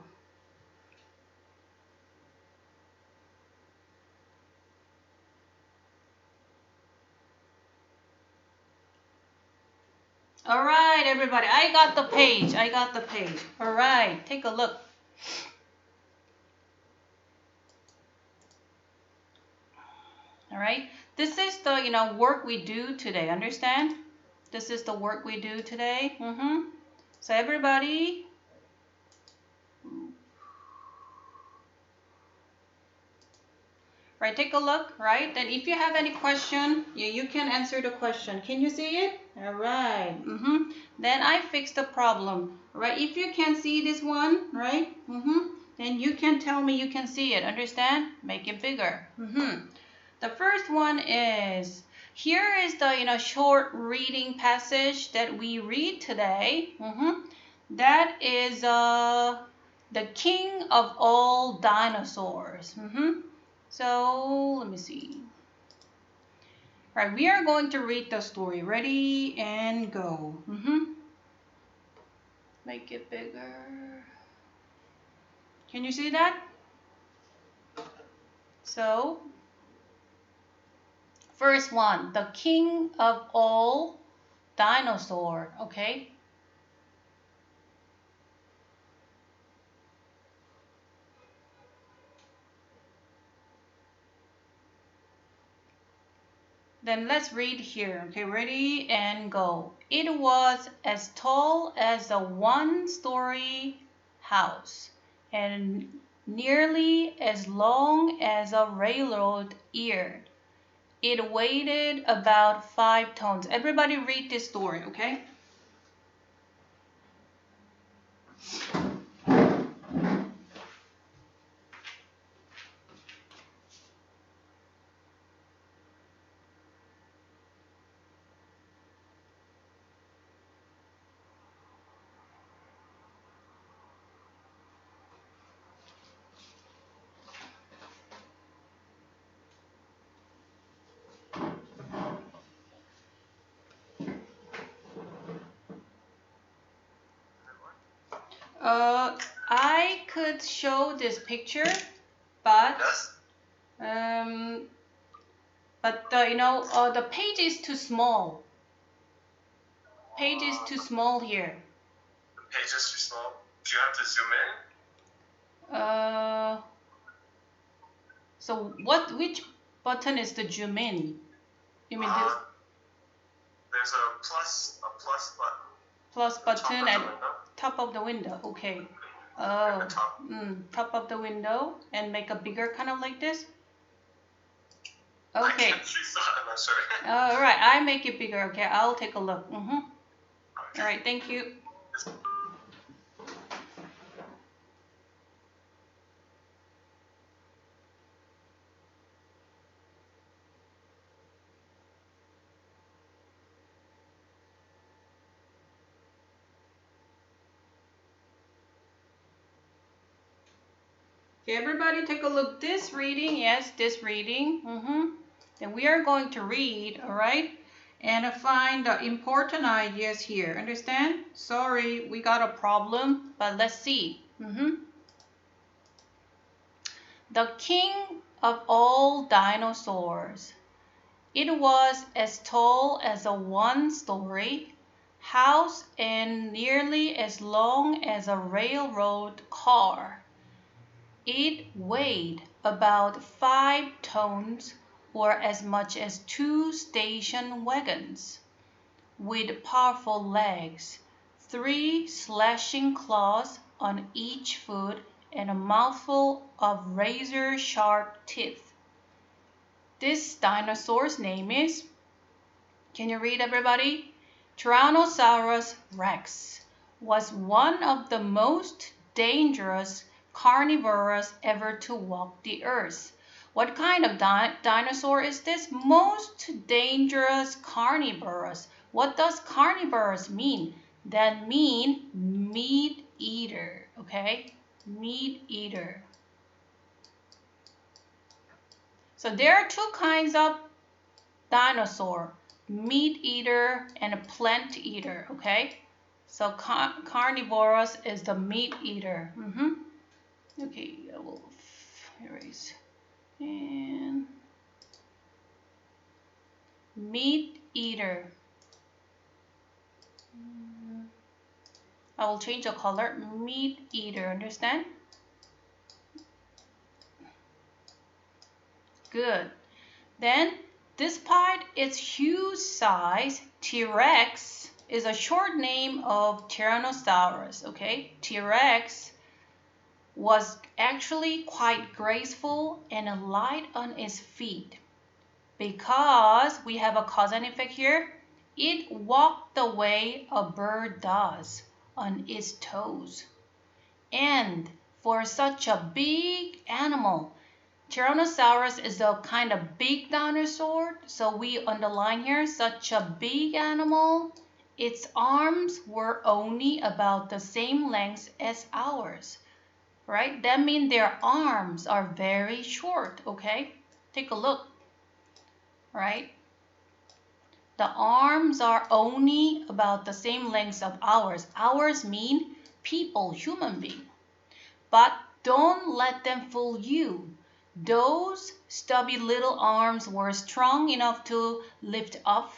All right, everybody, I got the page. All right, take a look. All right, this is the work we do today. Understand? This is the work we do today. So everybody, right? Take a look, right? Then if you have any question, you can answer the question. Can you see it? All right. Then I fix the problem, right? If you can see this one, right? Then you can tell me you can see it. Understand? Make it bigger. The first one is, here is the short reading passage that we read today. That is the king of all dinosaurs. So let me see. Right, we are going to read the story. Ready and go. Make it bigger. Can you see that? So, first one, the king of all dinosaur. Okay. Then let's read here. Okay, ready and go. It was as tall as a one-story house and nearly as long as a railroad ear. It weighed about 5 tons. Everybody read this story, okay? I could show this picture, but the page is too small. Page is too small here. The page is too small. Do you have to zoom in? So which button is the zoom in? You mean this? There's a plus button. Plus button at top of the window. Okay. Oh, top of the window and make a bigger kind of like this. Okay. I'm not sure. All right, I make it bigger. Okay, I'll take a look. All right, thank you. Okay, everybody take a look. This reading, yes, this reading. Then we are going to read, all right? And find the important ideas here. Understand? Sorry, we got a problem, but let's see. The king of all dinosaurs. It was as tall as a one-story house and nearly as long as a railroad car. It weighed about 5 tons or as much as 2 station wagons. With powerful legs, 3 slashing claws on each foot, and a mouthful of razor-sharp teeth. This dinosaur's name is, can you read everybody? Tyrannosaurus Rex was one of the most dangerous carnivores ever to walk the earth. What kind of dinosaur is this? Most dangerous carnivores. What does carnivores mean? That mean meat eater, okay? Meat eater. So there are 2 kinds of dinosaur, meat eater and a plant eater, okay? So carnivorous is the meat eater. Okay, I will erase. And meat eater. I will change the color. Meat eater, understand? Good. Then, despite its huge size, T-Rex is a short name of Tyrannosaurus, okay? T-Rex was actually quite graceful and light on its feet. Because we have a cause and effect here, it walked the way a bird does, on its toes. And for such a big animal, Tyrannosaurus is a kind of big dinosaur, so we underline here, such a big animal, its arms were only about the same length as ours, right? That means their arms are very short, okay? Take a look, right? The arms are only about the same length of ours. Ours mean people, human being. But don't let them fool you. Those stubby little arms were strong enough to lift up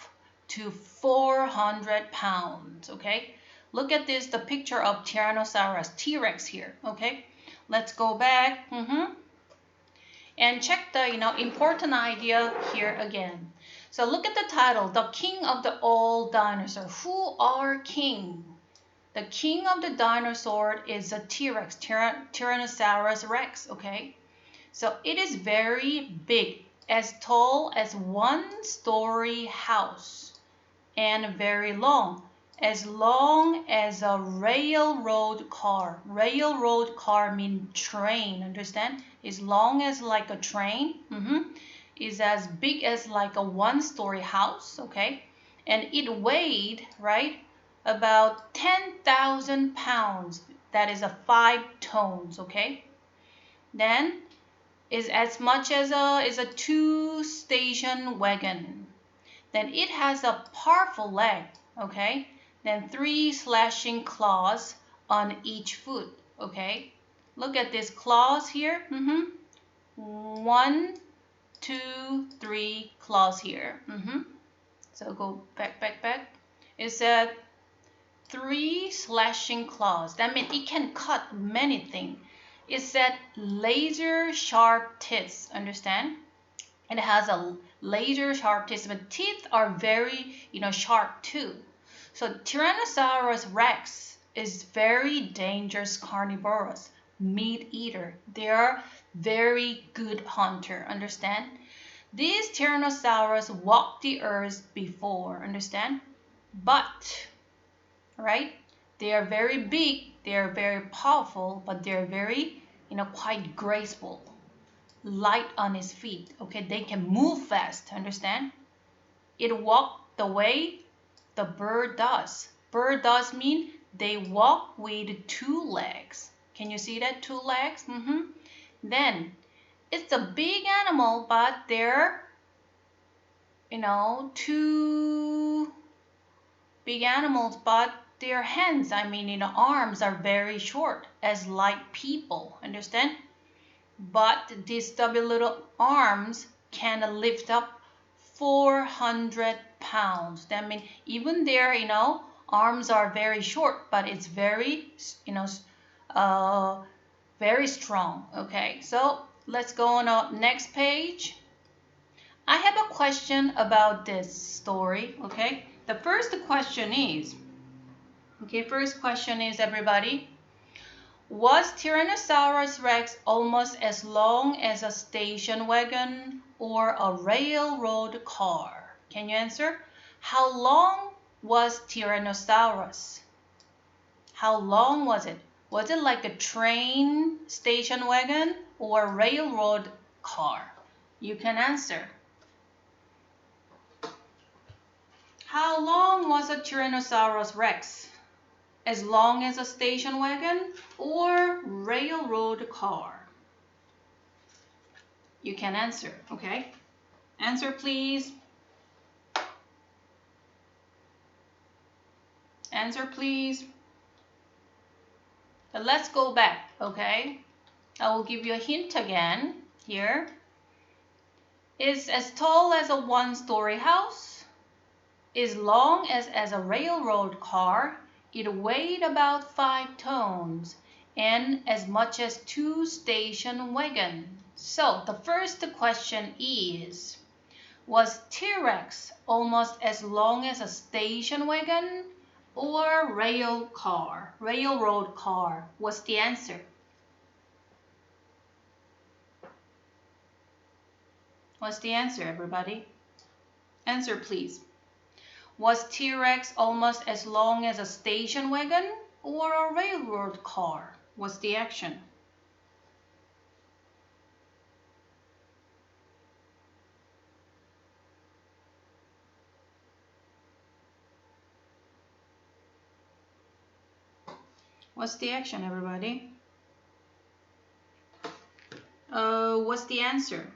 to 400 pounds, okay? Look at this, the picture of Tyrannosaurus, T-Rex here, okay? Let's go back, and check the, important idea here again. So look at the title, the king of the all dinosaur. Who are king? The king of the dinosaur is a T-Rex, Tyrannosaurus Rex, okay? So it is very big, as tall as one-story house, and very long as a railroad car. Railroad car means train, understand? As long as like a train, is as big as like a one-story house, okay? And it weighed, right, about 10,000 pounds. That is a 5 tons, okay? Then is as much as a 2 station wagon. Then it has a powerful leg, okay? Then 3 slashing claws on each foot, okay? Look at these claws here. 1, 2, 3 claws here. So go back. It said 3 slashing claws. That means it can cut many things. It said laser sharp teeth, understand? It has a laser sharp teeth, but teeth are very, sharp too. So Tyrannosaurus rex is very dangerous carnivorous meat eater. They are very good hunter, understand? These Tyrannosaurus walked the earth before, understand? But, right? They are very big, they are very powerful, but they are very, quite graceful, light on his feet. Okay, they can move fast, understand? It walk the way the bird does. Bird does mean they walk with two legs. Can you see that? Two legs? Then it's a big animal, but they're, two big animals, but their hands, arms are very short, as like people, understand? But these stubby little arms can lift up 400 pounds. That means even their, arms are very short, but it's very, very strong. Okay, so let's go on our next page. I have a question about this story. Okay, the first question is, everybody, was Tyrannosaurus rex almost as long as a station wagon or a railroad car? Can you answer? How long was Tyrannosaurus? How long was it? Was it like a train, station wagon, or railroad car? You can answer. How long was a Tyrannosaurus rex? As long as a station wagon or railroad car? You can answer, okay? Answer, please. Answer, please. But let's go back, okay? I will give you a hint again here. Is as tall as a one-story house, is long as a railroad car, it weighed about 5 tons, and as much as 2 station wagons. So the first question is, was T-Rex almost as long as a station wagon or railroad car? What's the answer? What's the answer, everybody? Answer, please. Was T-Rex almost as long as a station wagon or a railroad car? What's the action? What's the action, everybody? What's the answer?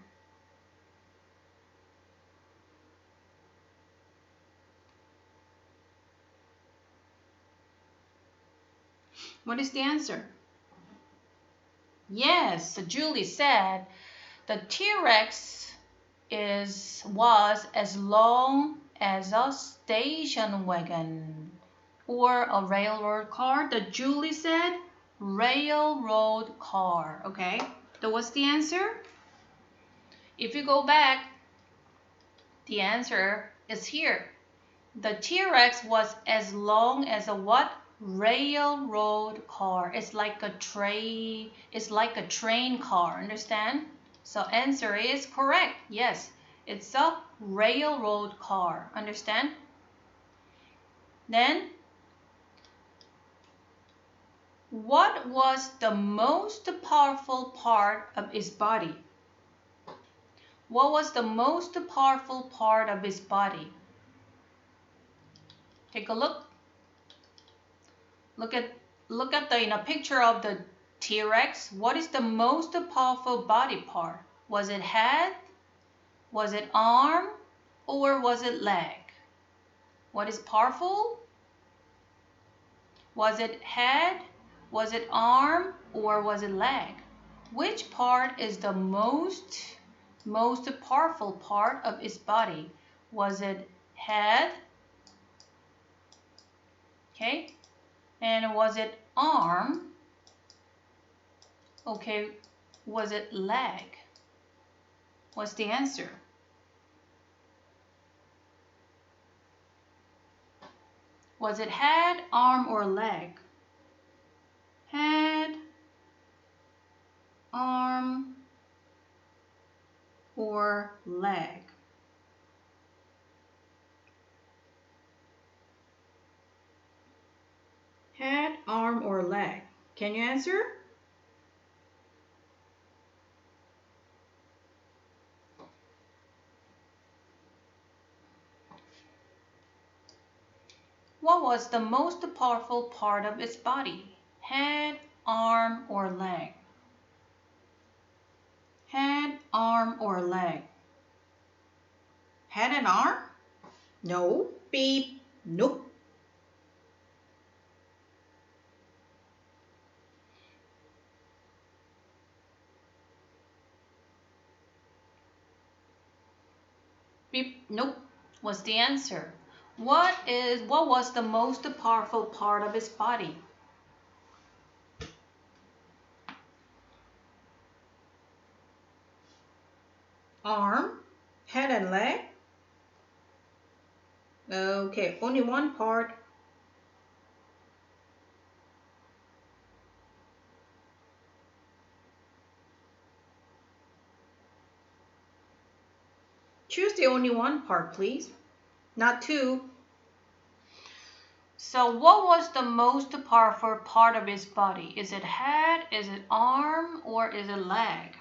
What is the answer? Yes, Julie said the T-Rex was as long as a station wagon or a railroad car. The Julie said railroad car. Okay, so what's the answer? If you go back, the answer is here. The T-Rex was as long as a what? Railroad car. It's like a train car, understand? So answer is correct. Yes, it's a railroad car, understand? Then what was the most powerful part of its body? What was the most powerful part of its body? Take a look. Look at the picture of the T-Rex. What is the most powerful body part? Was it head? Was it arm? Or was it leg? What is powerful? Was it head? Was it arm? Or was it leg? Which part is the most powerful part of its body? Was it head? Okay. And was it arm? Okay, was it leg? What's the answer? Was it head, arm, or leg? Head, arm, or leg? Head, arm, or leg? Can you answer? What was the most powerful part of its body? Head, arm, or leg? Head, arm, or leg? Head and arm? No. Beep. Nope. Beep. Nope. Was the answer. What was the most powerful part of its body? Arm, head and leg? Okay, only one part. Choose the only one part, please. Not two. So what was the most powerful part of its body? Is it head, is it arm, or is it leg?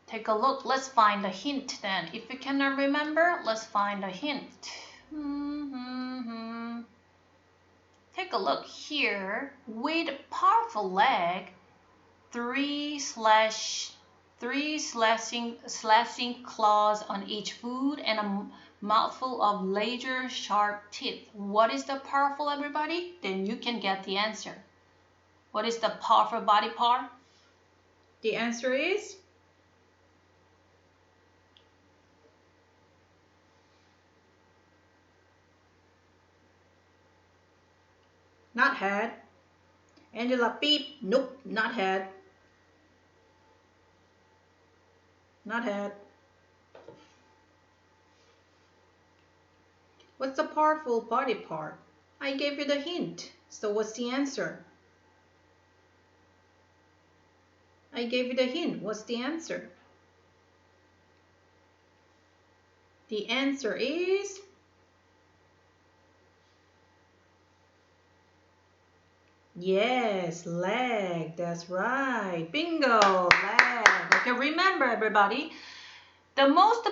Take a look. Let's find a hint then. If you cannot remember, let's find a hint. Take a look here. With a powerful leg, three slashing claws on each foot and a mouthful of laser sharp teeth. What is the powerful, everybody? Then you can get the answer. What is the powerful body part? The answer is not head. Angela, beep. Nope, not head. Not head. What's the powerful body part? I gave you the hint. So what's the answer? I gave you the hint. What's the answer? The answer is yes, leg. That's right. Bingo, leg. Okay, remember everybody, the most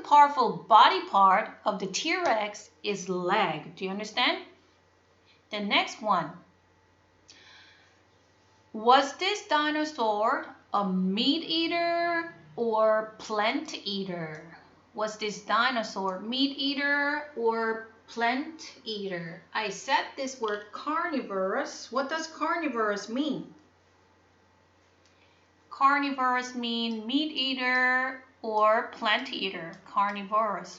powerful body part of the T-Rex is leg. Do you understand? The next one. Was this dinosaur a meat eater or plant eater? Was this dinosaur meat eater or plant eater? I said this word carnivorous. What does carnivorous mean? Carnivorous mean meat eater or plant eater. Carnivorous.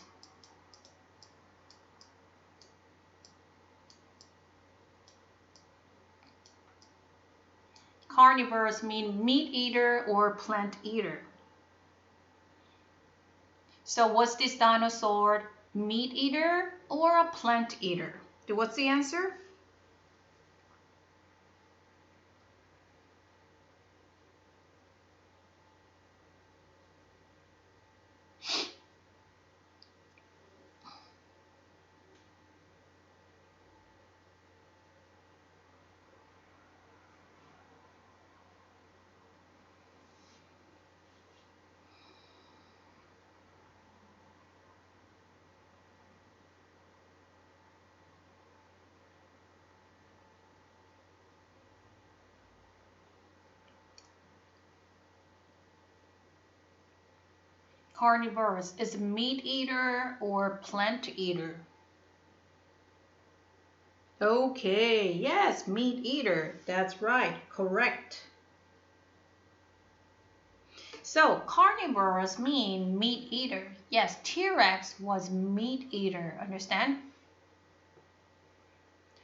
Carnivorous mean meat eater or plant eater. So was this dinosaur meat eater or a plant eater? What's the answer? Carnivorous is meat eater or plant eater? Okay, yes, meat eater. That's right, correct. So carnivorous mean meat eater. Yes, T-Rex was meat eater, understand?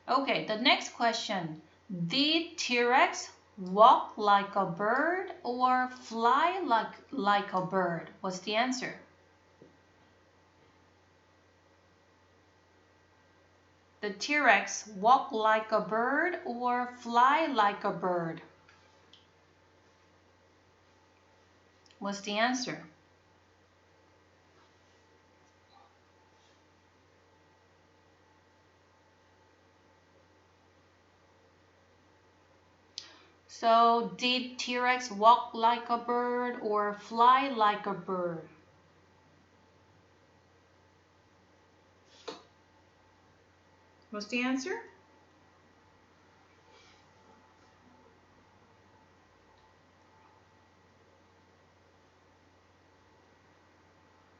Okay, the next question. Did T-Rex walk like a bird or fly like a bird? What's the answer? The T-Rex walk like a bird or fly like a bird? What's the answer? So did T-Rex walk like a bird or fly like a bird? What's the answer?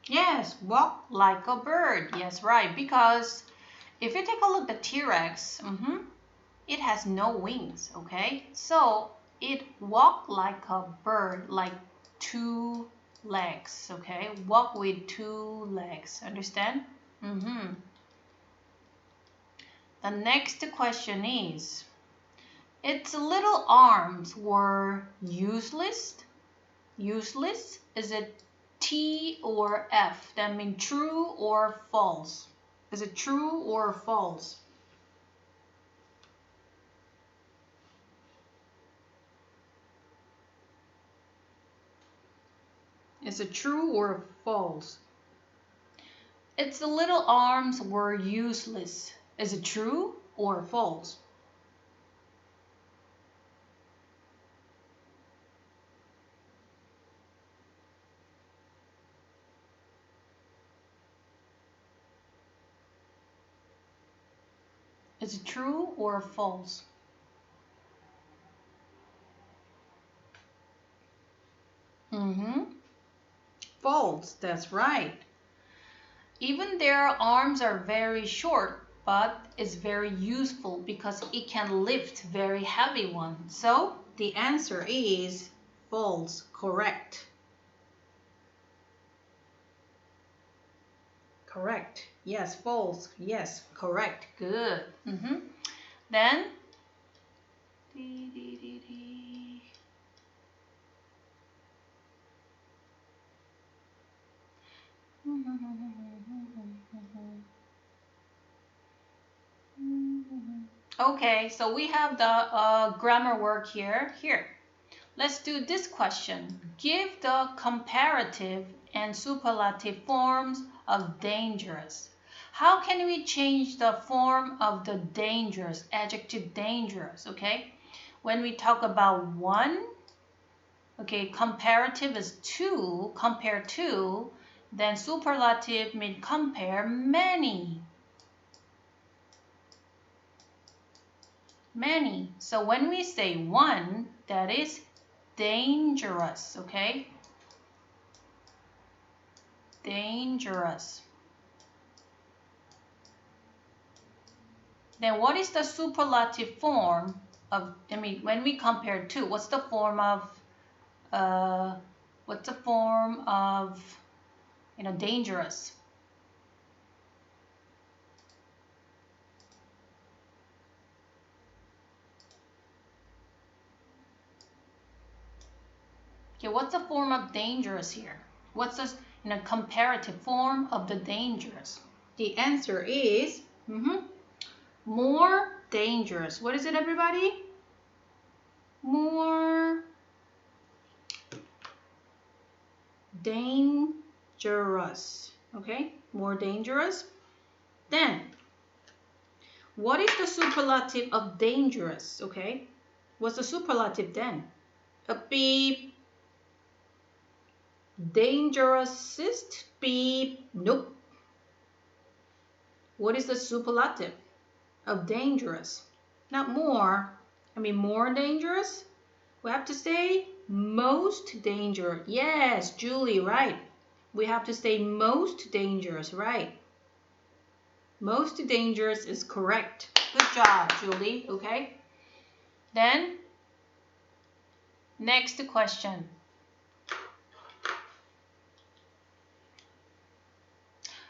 Yes, walk like a bird. Yes, right. Because if you take a look at T-Rex, it has no wings, okay? So it walk like a bird, like two legs, okay? Walk with two legs, understand? The next question is, its little arms were useless. Useless? Is it T or F? That means true or false? Is it true or false? Is it true or false? Its little arms were useless. Is it true or false? Is it true or false? False, that's right. Even their arms are very short, but it's very useful because it can lift very heavy ones. So the answer is false, correct. Correct. Yes, false. Yes, correct. Good. Then okay, so we have the grammar work here. Let's do this question. Give the comparative and superlative forms of dangerous. How can we change the form of the dangerous, adjective dangerous, okay? When we talk about one, okay, comparative is two, compare to, then superlative means compare many. Many. So when we say one, that is dangerous, okay? Dangerous. Then what is the superlative form of, when we compare two, what's the form of, dangerous? Okay, what's the form of dangerous here? What's the comparative form of the dangerous? The answer is more dangerous. What is it, everybody? More dangerous. Okay, more dangerous. Then, what is the superlative of dangerous? Okay, what's the superlative then? A beep. Dangerousest? Beep. Nope. What is the superlative of dangerous? Not more. More dangerous? We have to say most dangerous. Yes, Julie, right. We have to say most dangerous, right? Most dangerous is correct. Good job, Julie. Okay. Then, next question.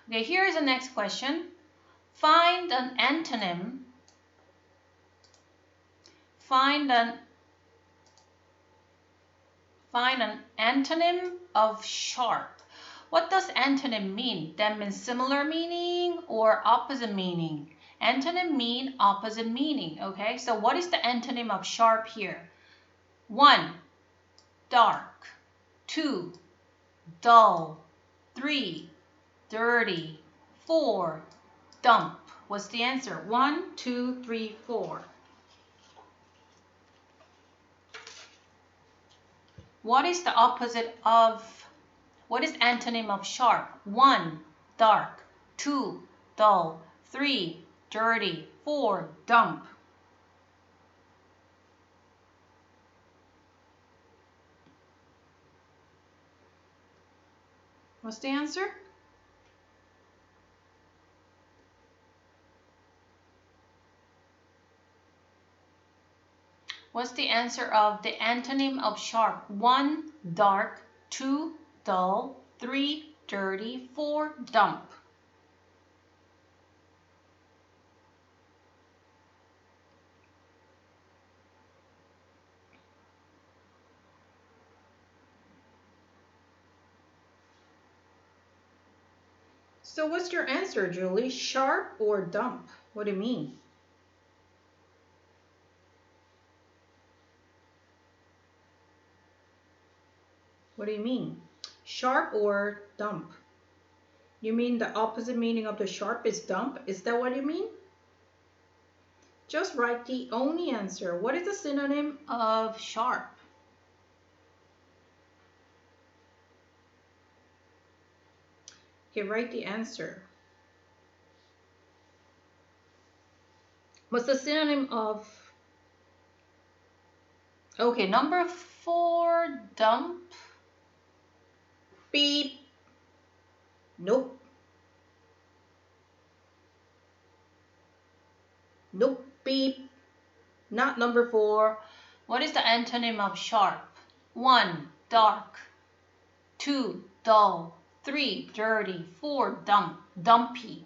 Okay, here is the next question. Find an antonym. Find an Find an antonym of sharp. What does antonym mean? That means similar meaning or opposite meaning. Antonym mean opposite meaning, okay? So what is the antonym of sharp here? 1, dark. 2, dull. 3, dirty. 4, dump. What's the answer? 1, 2, 3, 4. What is the opposite of, what is antonym of sharp? 1, dark. 2, dull. 3, dirty. 4, dump. What's the answer? What's the answer of the antonym of sharp? 1, dark. 2, dull. 3, dirty. 4, dump. So what's your answer, Julie? Sharp or dump? What do you mean? What do you mean? Sharp or dump? You mean the opposite meaning of the sharp is dump? Is that what you mean? Just write the only answer. What is the synonym of sharp? Okay, write the answer. What's the synonym of... Okay, number 4, dump. Beep. Nope. Nope. Beep. Not number 4. What is the antonym of sharp? 1, dark. 2, dull. 3, dirty. 4, dump. Dumpy.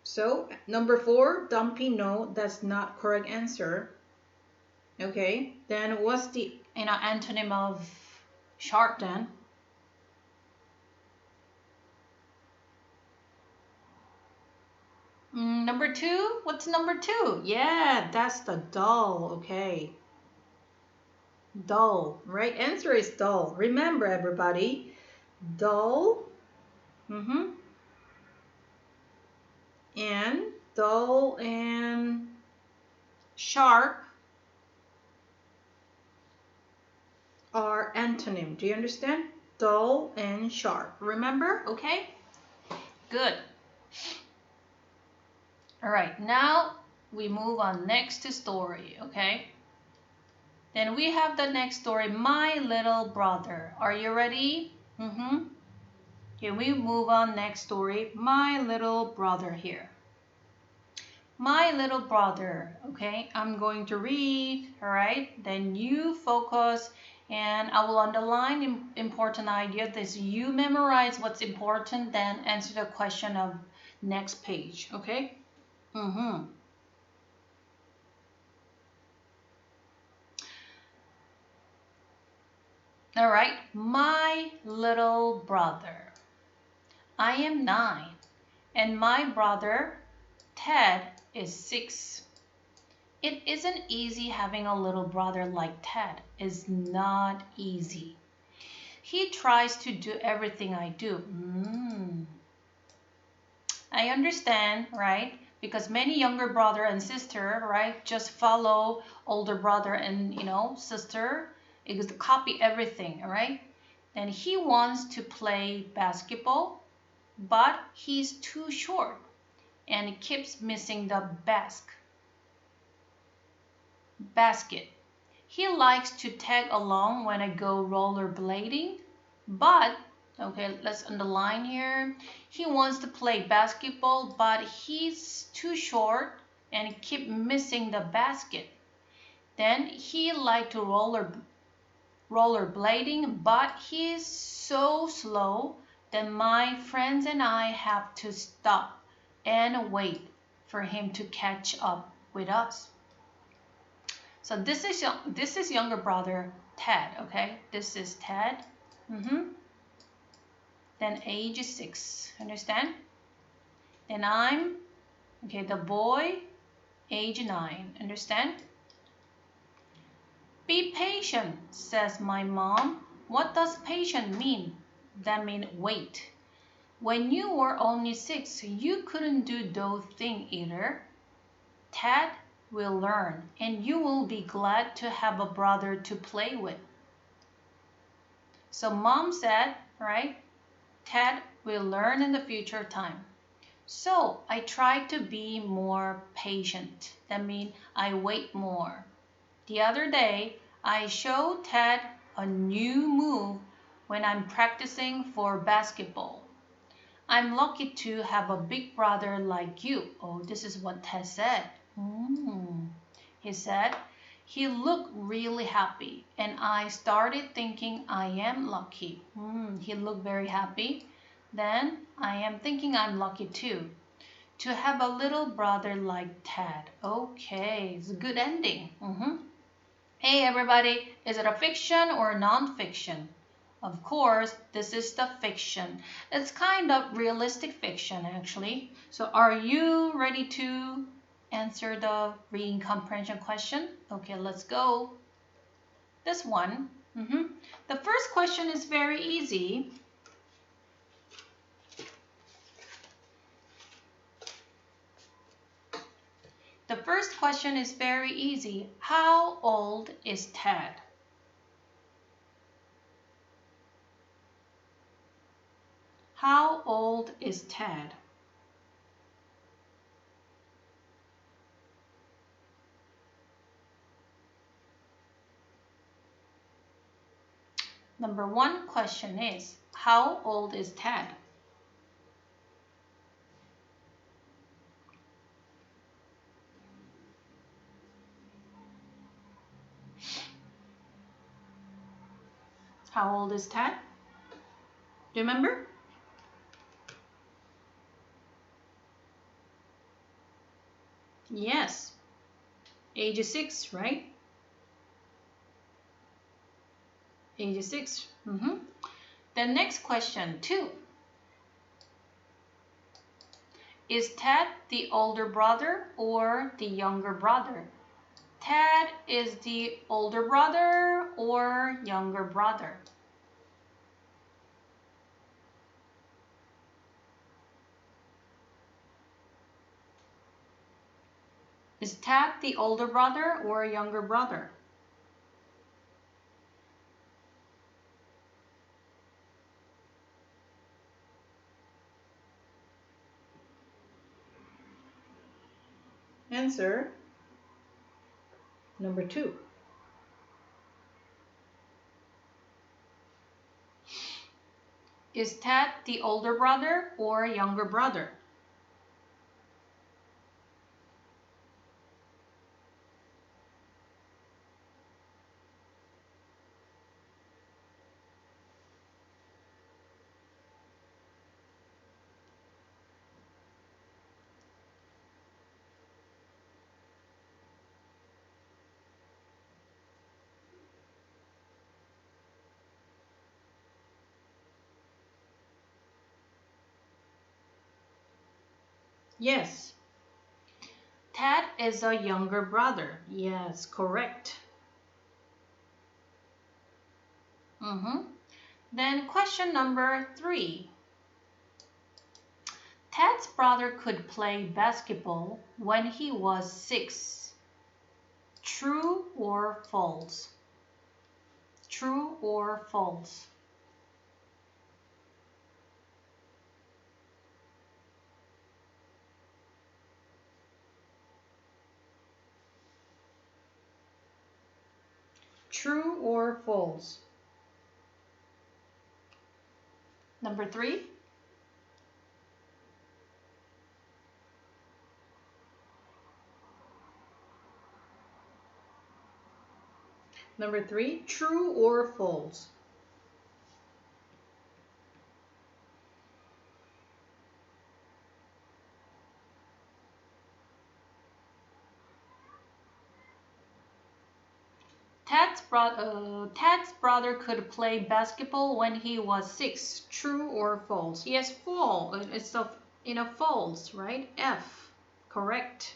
So number 4, dumpy. No, that's not correct answer. Okay, then what's the antonym of sharp then? Number 2, what's number 2? Yeah, that's the dull. Okay, dull. Right answer is dull. Remember, everybody, dull. And dull and sharp are antonym. Do you understand? Dull and sharp. Remember? Okay? Good. All right, now we move on next to story, okay? Then we have the next story, My Little Brother. Are you ready? Okay, we move on next story, My Little Brother here. My little brother, okay? I'm going to read, all right? Then you focus and I will underline important idea. This you memorize what's important, then answer the question of next page, okay? All right, my little brother. I am 9 and my brother Ted is 6. It isn't easy having a little brother like Ted. It's not easy. He tries to do everything I do. I understand, right? Because many younger brother and sister, right, just follow older brother and, sister. It is to copy everything, all right? And he wants to play basketball, but he's too short and he keeps missing the basket. He likes to tag along when I go rollerblading, but, okay, let's underline here. He wants to play basketball, but he's too short and he keep missing the basket. Then he like to rollerblading, but he's so slow that my friends and I have to stop and wait for him to catch up with us. So this is younger brother Ted, okay? This is Ted. Then age is 6, understand? Then I'm, okay, the boy, age 9, understand? Be patient, says my mom. What does patient mean? That means wait. When you were only 6, you couldn't do those things either. Ted will learn, and you will be glad to have a brother to play with. So mom said, right, Ted will learn in the future time. So I try to be more patient. That means I wait more. The other day, I showed Ted a new move when I'm practicing for basketball. I'm lucky to have a big brother like you. Oh, this is what Ted said. He said, he looked really happy, and I started thinking I am lucky. He looked very happy. Then I am thinking I'm lucky too, to have a little brother like Ted. Okay, it's a good ending. Hey everybody, is it a fiction or non-fiction? Of course, this is the fiction. It's kind of realistic fiction actually. So are you ready to answer the reading comprehension question? Okay, let's go. This one. The first question is very easy. The first question is very easy. How old is Ted? How old is Ted? Number one question is, how old is Ted? How old is Ted? Do you remember? Yes. Age 6, right? Age 6. The next question, 2. Is Ted the older brother or the younger brother? Ted is the older brother or younger brother? Is Ted the older brother or younger brother? Answer number 2. Is Ted the older brother or younger brother? Yes. Ted is a younger brother. Yes, correct. Then question number 3. Ted's brother could play basketball when he was 6. True or false? True or false? True or false? Number 3. Number 3, true or false? Ted's brother could play basketball when he was 6. True or false? Yes, false. It's false, right? F. Correct.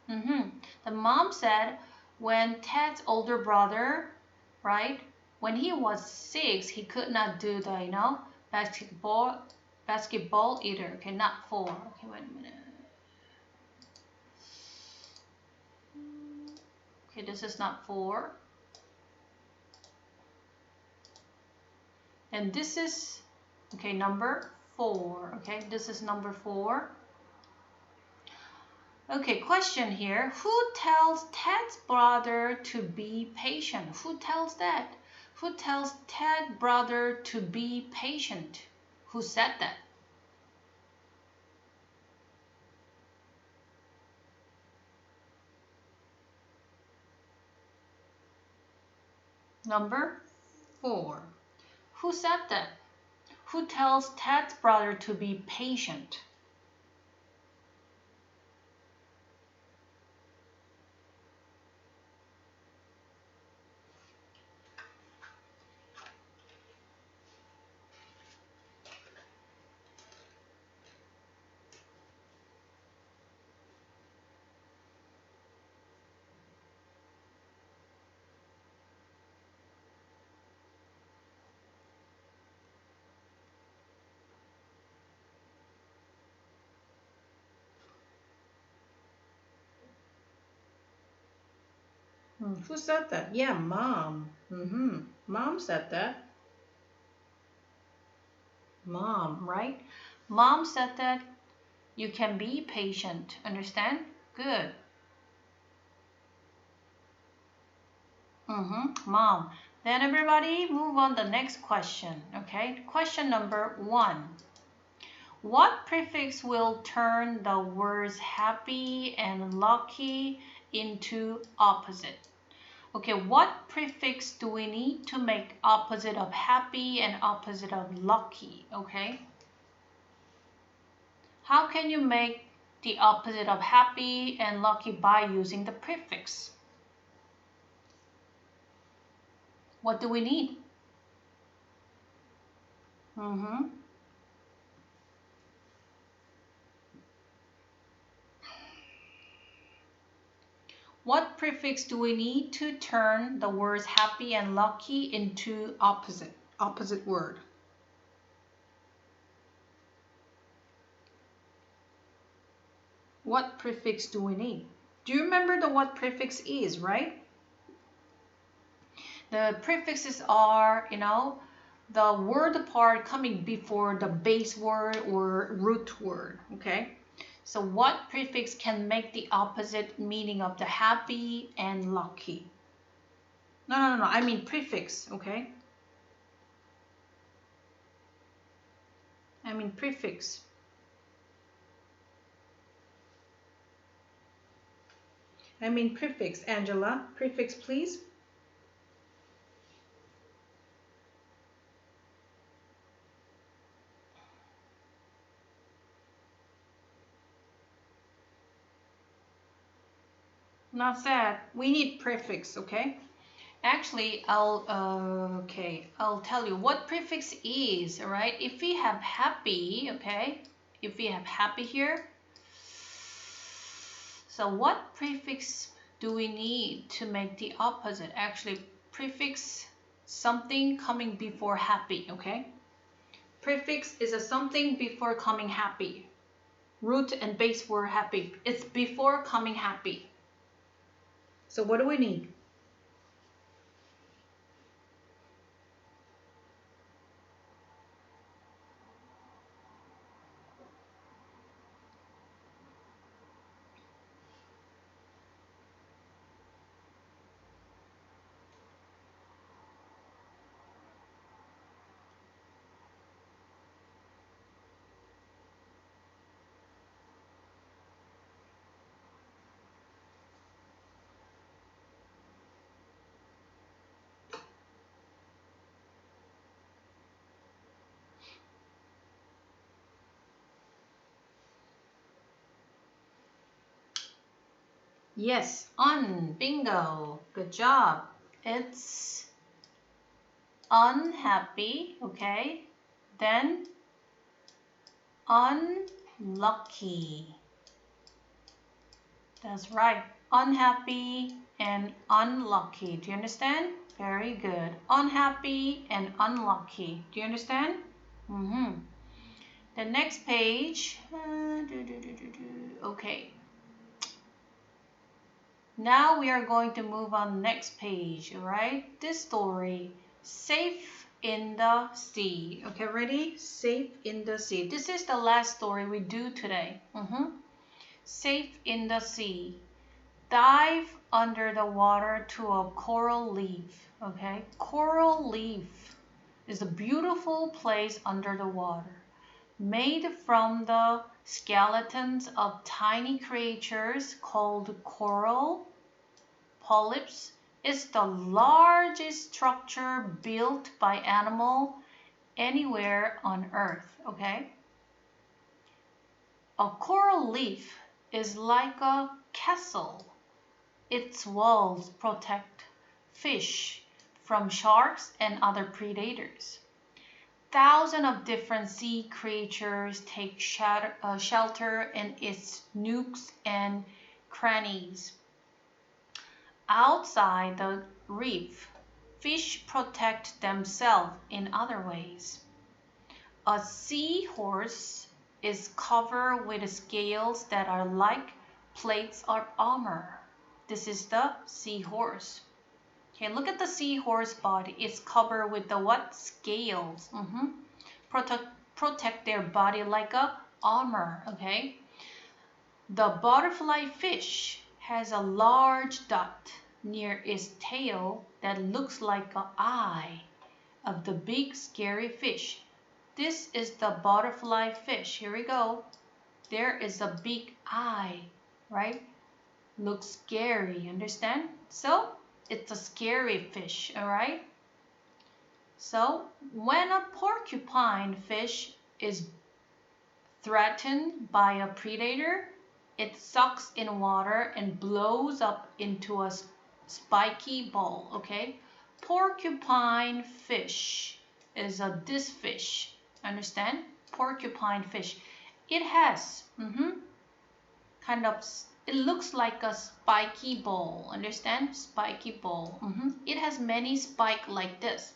The mom said when Ted's older brother, right, when he was 6, he could not do the basketball either. Okay, not 4. Okay, wait a minute. Okay, this is not 4. And this is, okay, number 4. Okay, this is number 4. Okay, question here. Who tells Ted's brother to be patient? Who tells that? Who tells Ted's brother to be patient? Who said that? Number 4. Who said that? Who tells Ted's brother to be patient? Who said that? Yeah, mom. Mom said that. Mom, right? Mom said that you can be patient. Understand? Good. Mom. Then everybody move on the next question. Okay. Question number 1. What prefix will turn the words happy and lucky into opposite? Okay, what prefix do we need to make opposite of happy and opposite of lucky? Okay. How can you make the opposite of happy and lucky by using the prefix? What do we need? What prefix do we need to turn the words happy and lucky into opposite word? What prefix do we need? Do you remember what prefix is, right? The prefixes are, the word part coming before the base word or root word, okay? So what prefix can make the opposite meaning of the happy and lucky? No, I mean prefix, okay? I mean prefix. Angela. Prefix, please. Not sad. We need prefix, okay? Actually, I'll tell you what prefix is, all right? If we have happy, okay? If we have happy here, so what prefix do we need to make the opposite? Actually, prefix something coming before happy, okay? Prefix is a something before coming happy. Root and base were happy. It's before coming happy. So what do we need? Yes, on. Bingo. Good job. It's unhappy, okay? Then unlucky. That's right. Unhappy and unlucky. Do you understand? Very good. Unhappy and unlucky. Do you understand? Mm-hmm. The next page. Okay. Now we are going to move on next page, alright? This story, Safe in the Sea. Okay, ready? Safe in the Sea. This is the last story we do today. Safe in the Sea. Dive under the water to a coral reef. Okay, coral reef is a beautiful place under the water, made from the skeletons of tiny creatures called coral polyps. Is the largest structure built by animal anywhere on earth. Okay, a coral reef is like a castle. Its walls protect fish from sharks and other predators. Thousands of different sea creatures take shelter in its nooks and crannies. Outside the reef, fish protect themselves in other ways. A seahorse is covered with scales that are like plates of armor. This is the seahorse. Okay, look at the seahorse body. It's covered with the what? Scales. Protect their body like a armor. Okay. The butterfly fish has a large dot near its tail that looks like an eye of the big scary fish. This is the butterfly fish. Here we go. There is a big eye, right? Looks scary, understand? So it's a scary fish, all right? So when a porcupine fish is threatened by a predator, it sucks in water and blows up into a spiky ball, okay? Porcupine fish is this fish, understand? Porcupine fish. It has, kind of, it looks like a spiky ball, understand? Spiky ball. It has many spikes like this.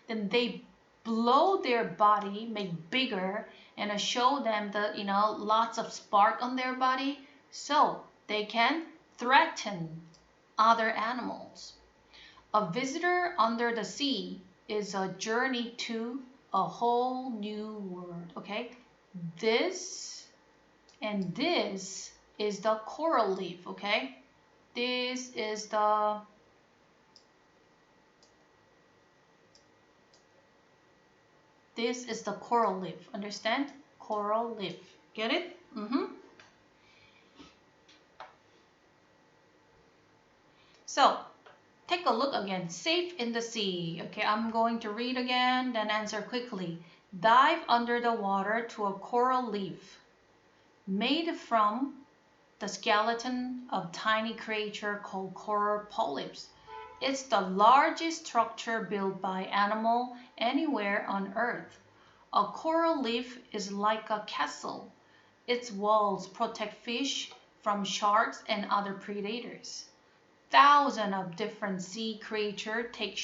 Then they blow their body, make bigger, and show them the, lots of spark on their body, so they can threaten other animals. A visitor under the sea is a journey to a whole new world, okay? This and this is the coral reef, okay? This is the coral reef, understand? Coral reef, get it? So, take a look again. Safe in the sea. Okay, I'm going to read again, then answer quickly. Dive under the water to a coral reef made from the skeleton of tiny creature called coral polyps. It's the largest structure built by animal anywhere on Earth. A coral reef is like a castle. Its walls protect fish from sharks and other predators. Thousands of different sea creatures take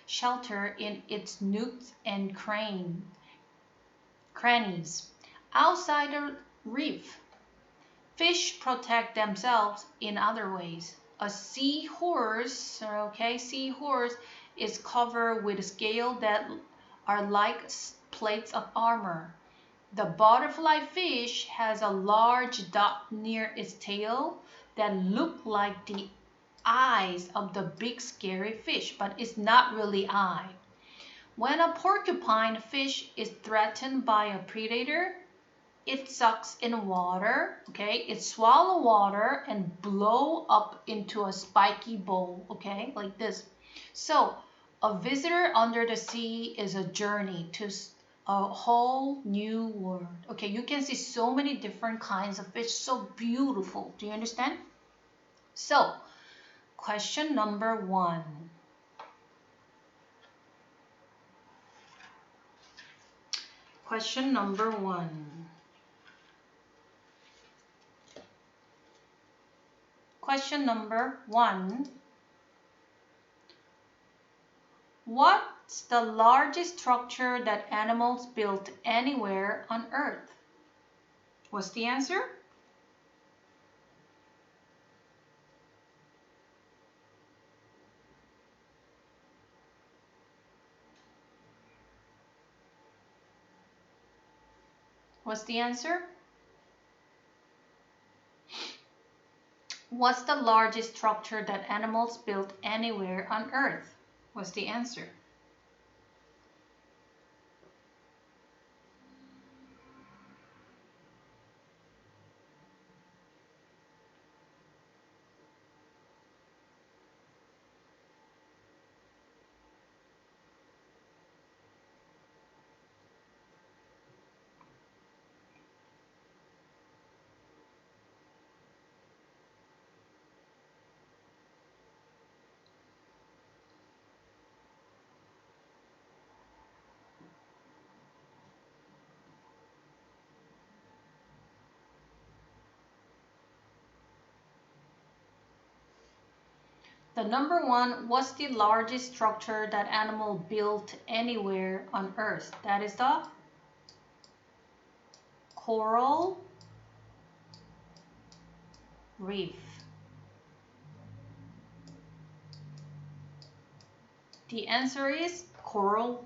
shelter in its nooks and crannies. Outside the reef, fish protect themselves in other ways. A seahorse, is covered with scales that are like plates of armor. The butterfly fish has a large dot near its tail that look like the eyes of the big scary fish, but it's not really eye. When a porcupine fish is threatened by a predator, it sucks in water, okay? It swallow water and blow up into a spiky bowl, okay? Like this. So, a visitor under the sea is a journey to a whole new world. Okay, you can see so many different kinds of fish, so beautiful. Do you understand? So, Question number 1. Question number 1. Question number 1. What's the largest structure that animals built anywhere on Earth? What's the answer? What's the answer? What's the largest structure that animals built anywhere on Earth? What's the answer? The number 1, what's the largest structure that animal built anywhere on Earth? That is the coral reef. The answer is coral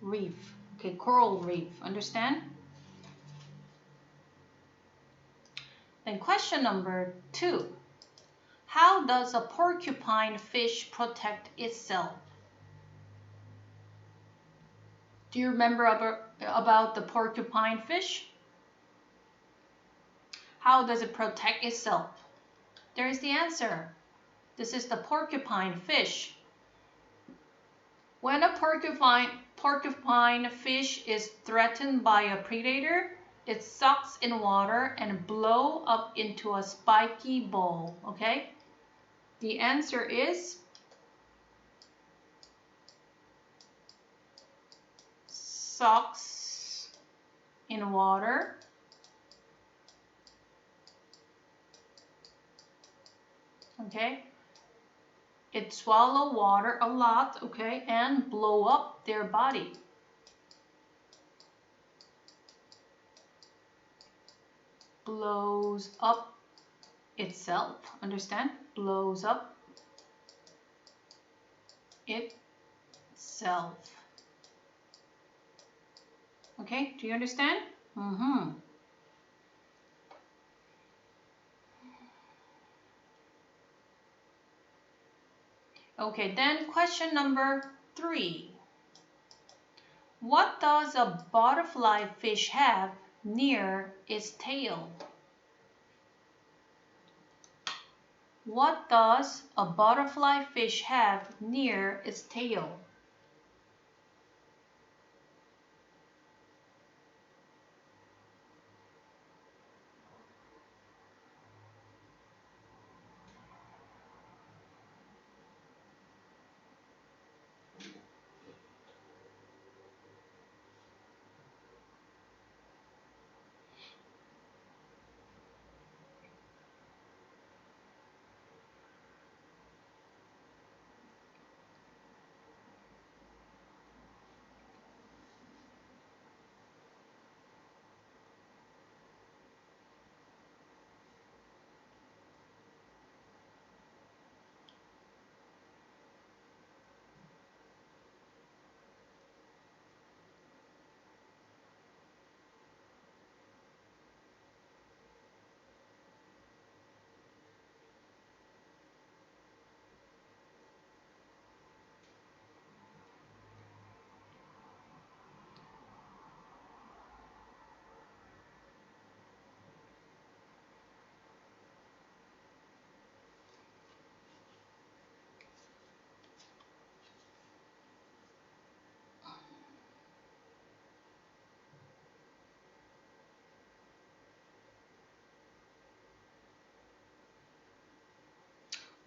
reef. Okay, coral reef. Understand? Then question number 2. How does a porcupine fish protect itself? Do you remember about the porcupine fish? How does it protect itself? There is the answer. This is the porcupine fish. When a porcupine fish is threatened by a predator, it sucks in water and blows up into a spiky ball. Okay? The answer is sucks in water okay, it swallow water a lot, okay, and blow up their body. Blows up itself, understand? Blows up itself. Okay, do you understand? Okay, then question number 3. What does a butterfly fish have near its tail? What does a butterfly fish have near its tail?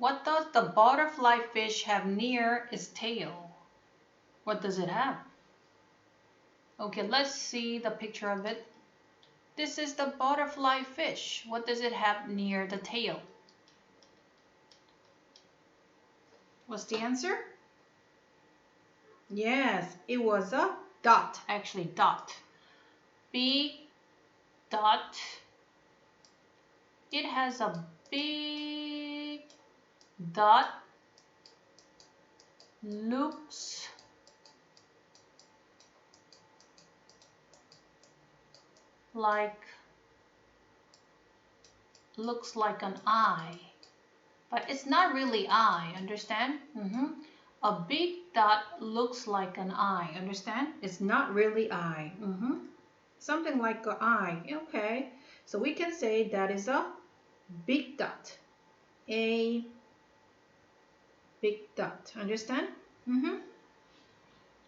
What does the butterfly fish have near its tail? What does it have? Okay, let's see the picture of it. This is the butterfly fish. What does it have near the tail? What's the answer? Yes, it was a dot. Actually, dot. Big dot. It has a big dot. Looks like an eye, but it's not really eye. Understand? A big dot looks like an eye. Understand? It's not really eye. Something like an eye. Okay. So we can say that is a big dot. A big dot. Understand?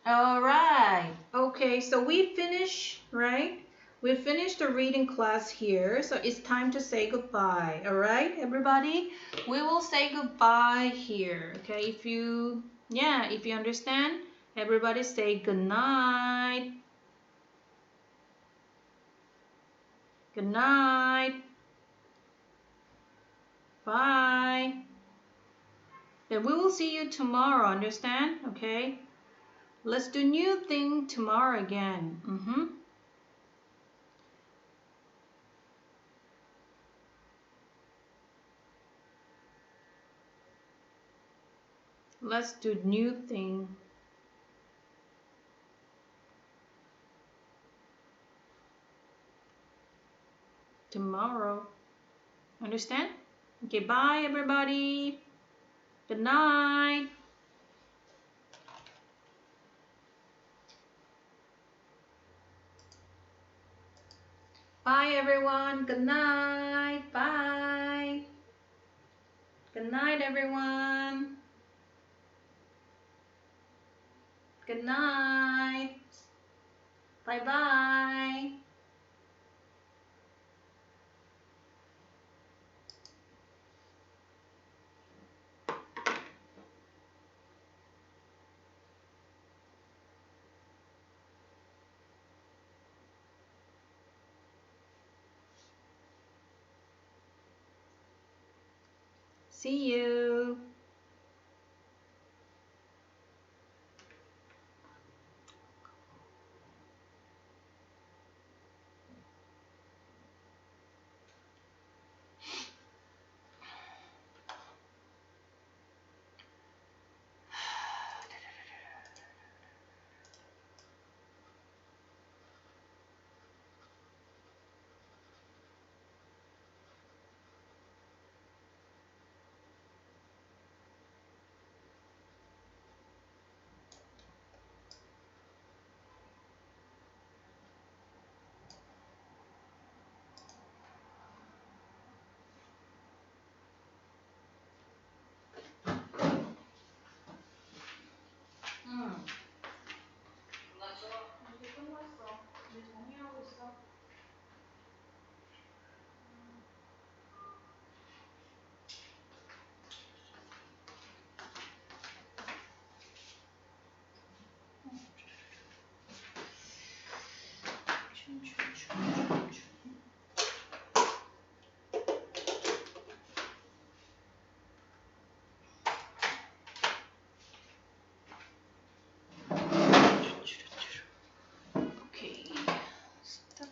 All right. Okay, so we finish, right? We finished the reading class here, so it's time to say goodbye. All right, everybody? We will say goodbye here. Okay, if you understand, everybody say good night. Good night. Bye. Then we will see you tomorrow, understand? Okay? Let's do new thing tomorrow again. Let's do new thing tomorrow. Understand? Okay, bye everybody. Good night. Bye everyone. Good night. Bye. Good night everyone. Good night. Bye bye. See you. Okay. Stop.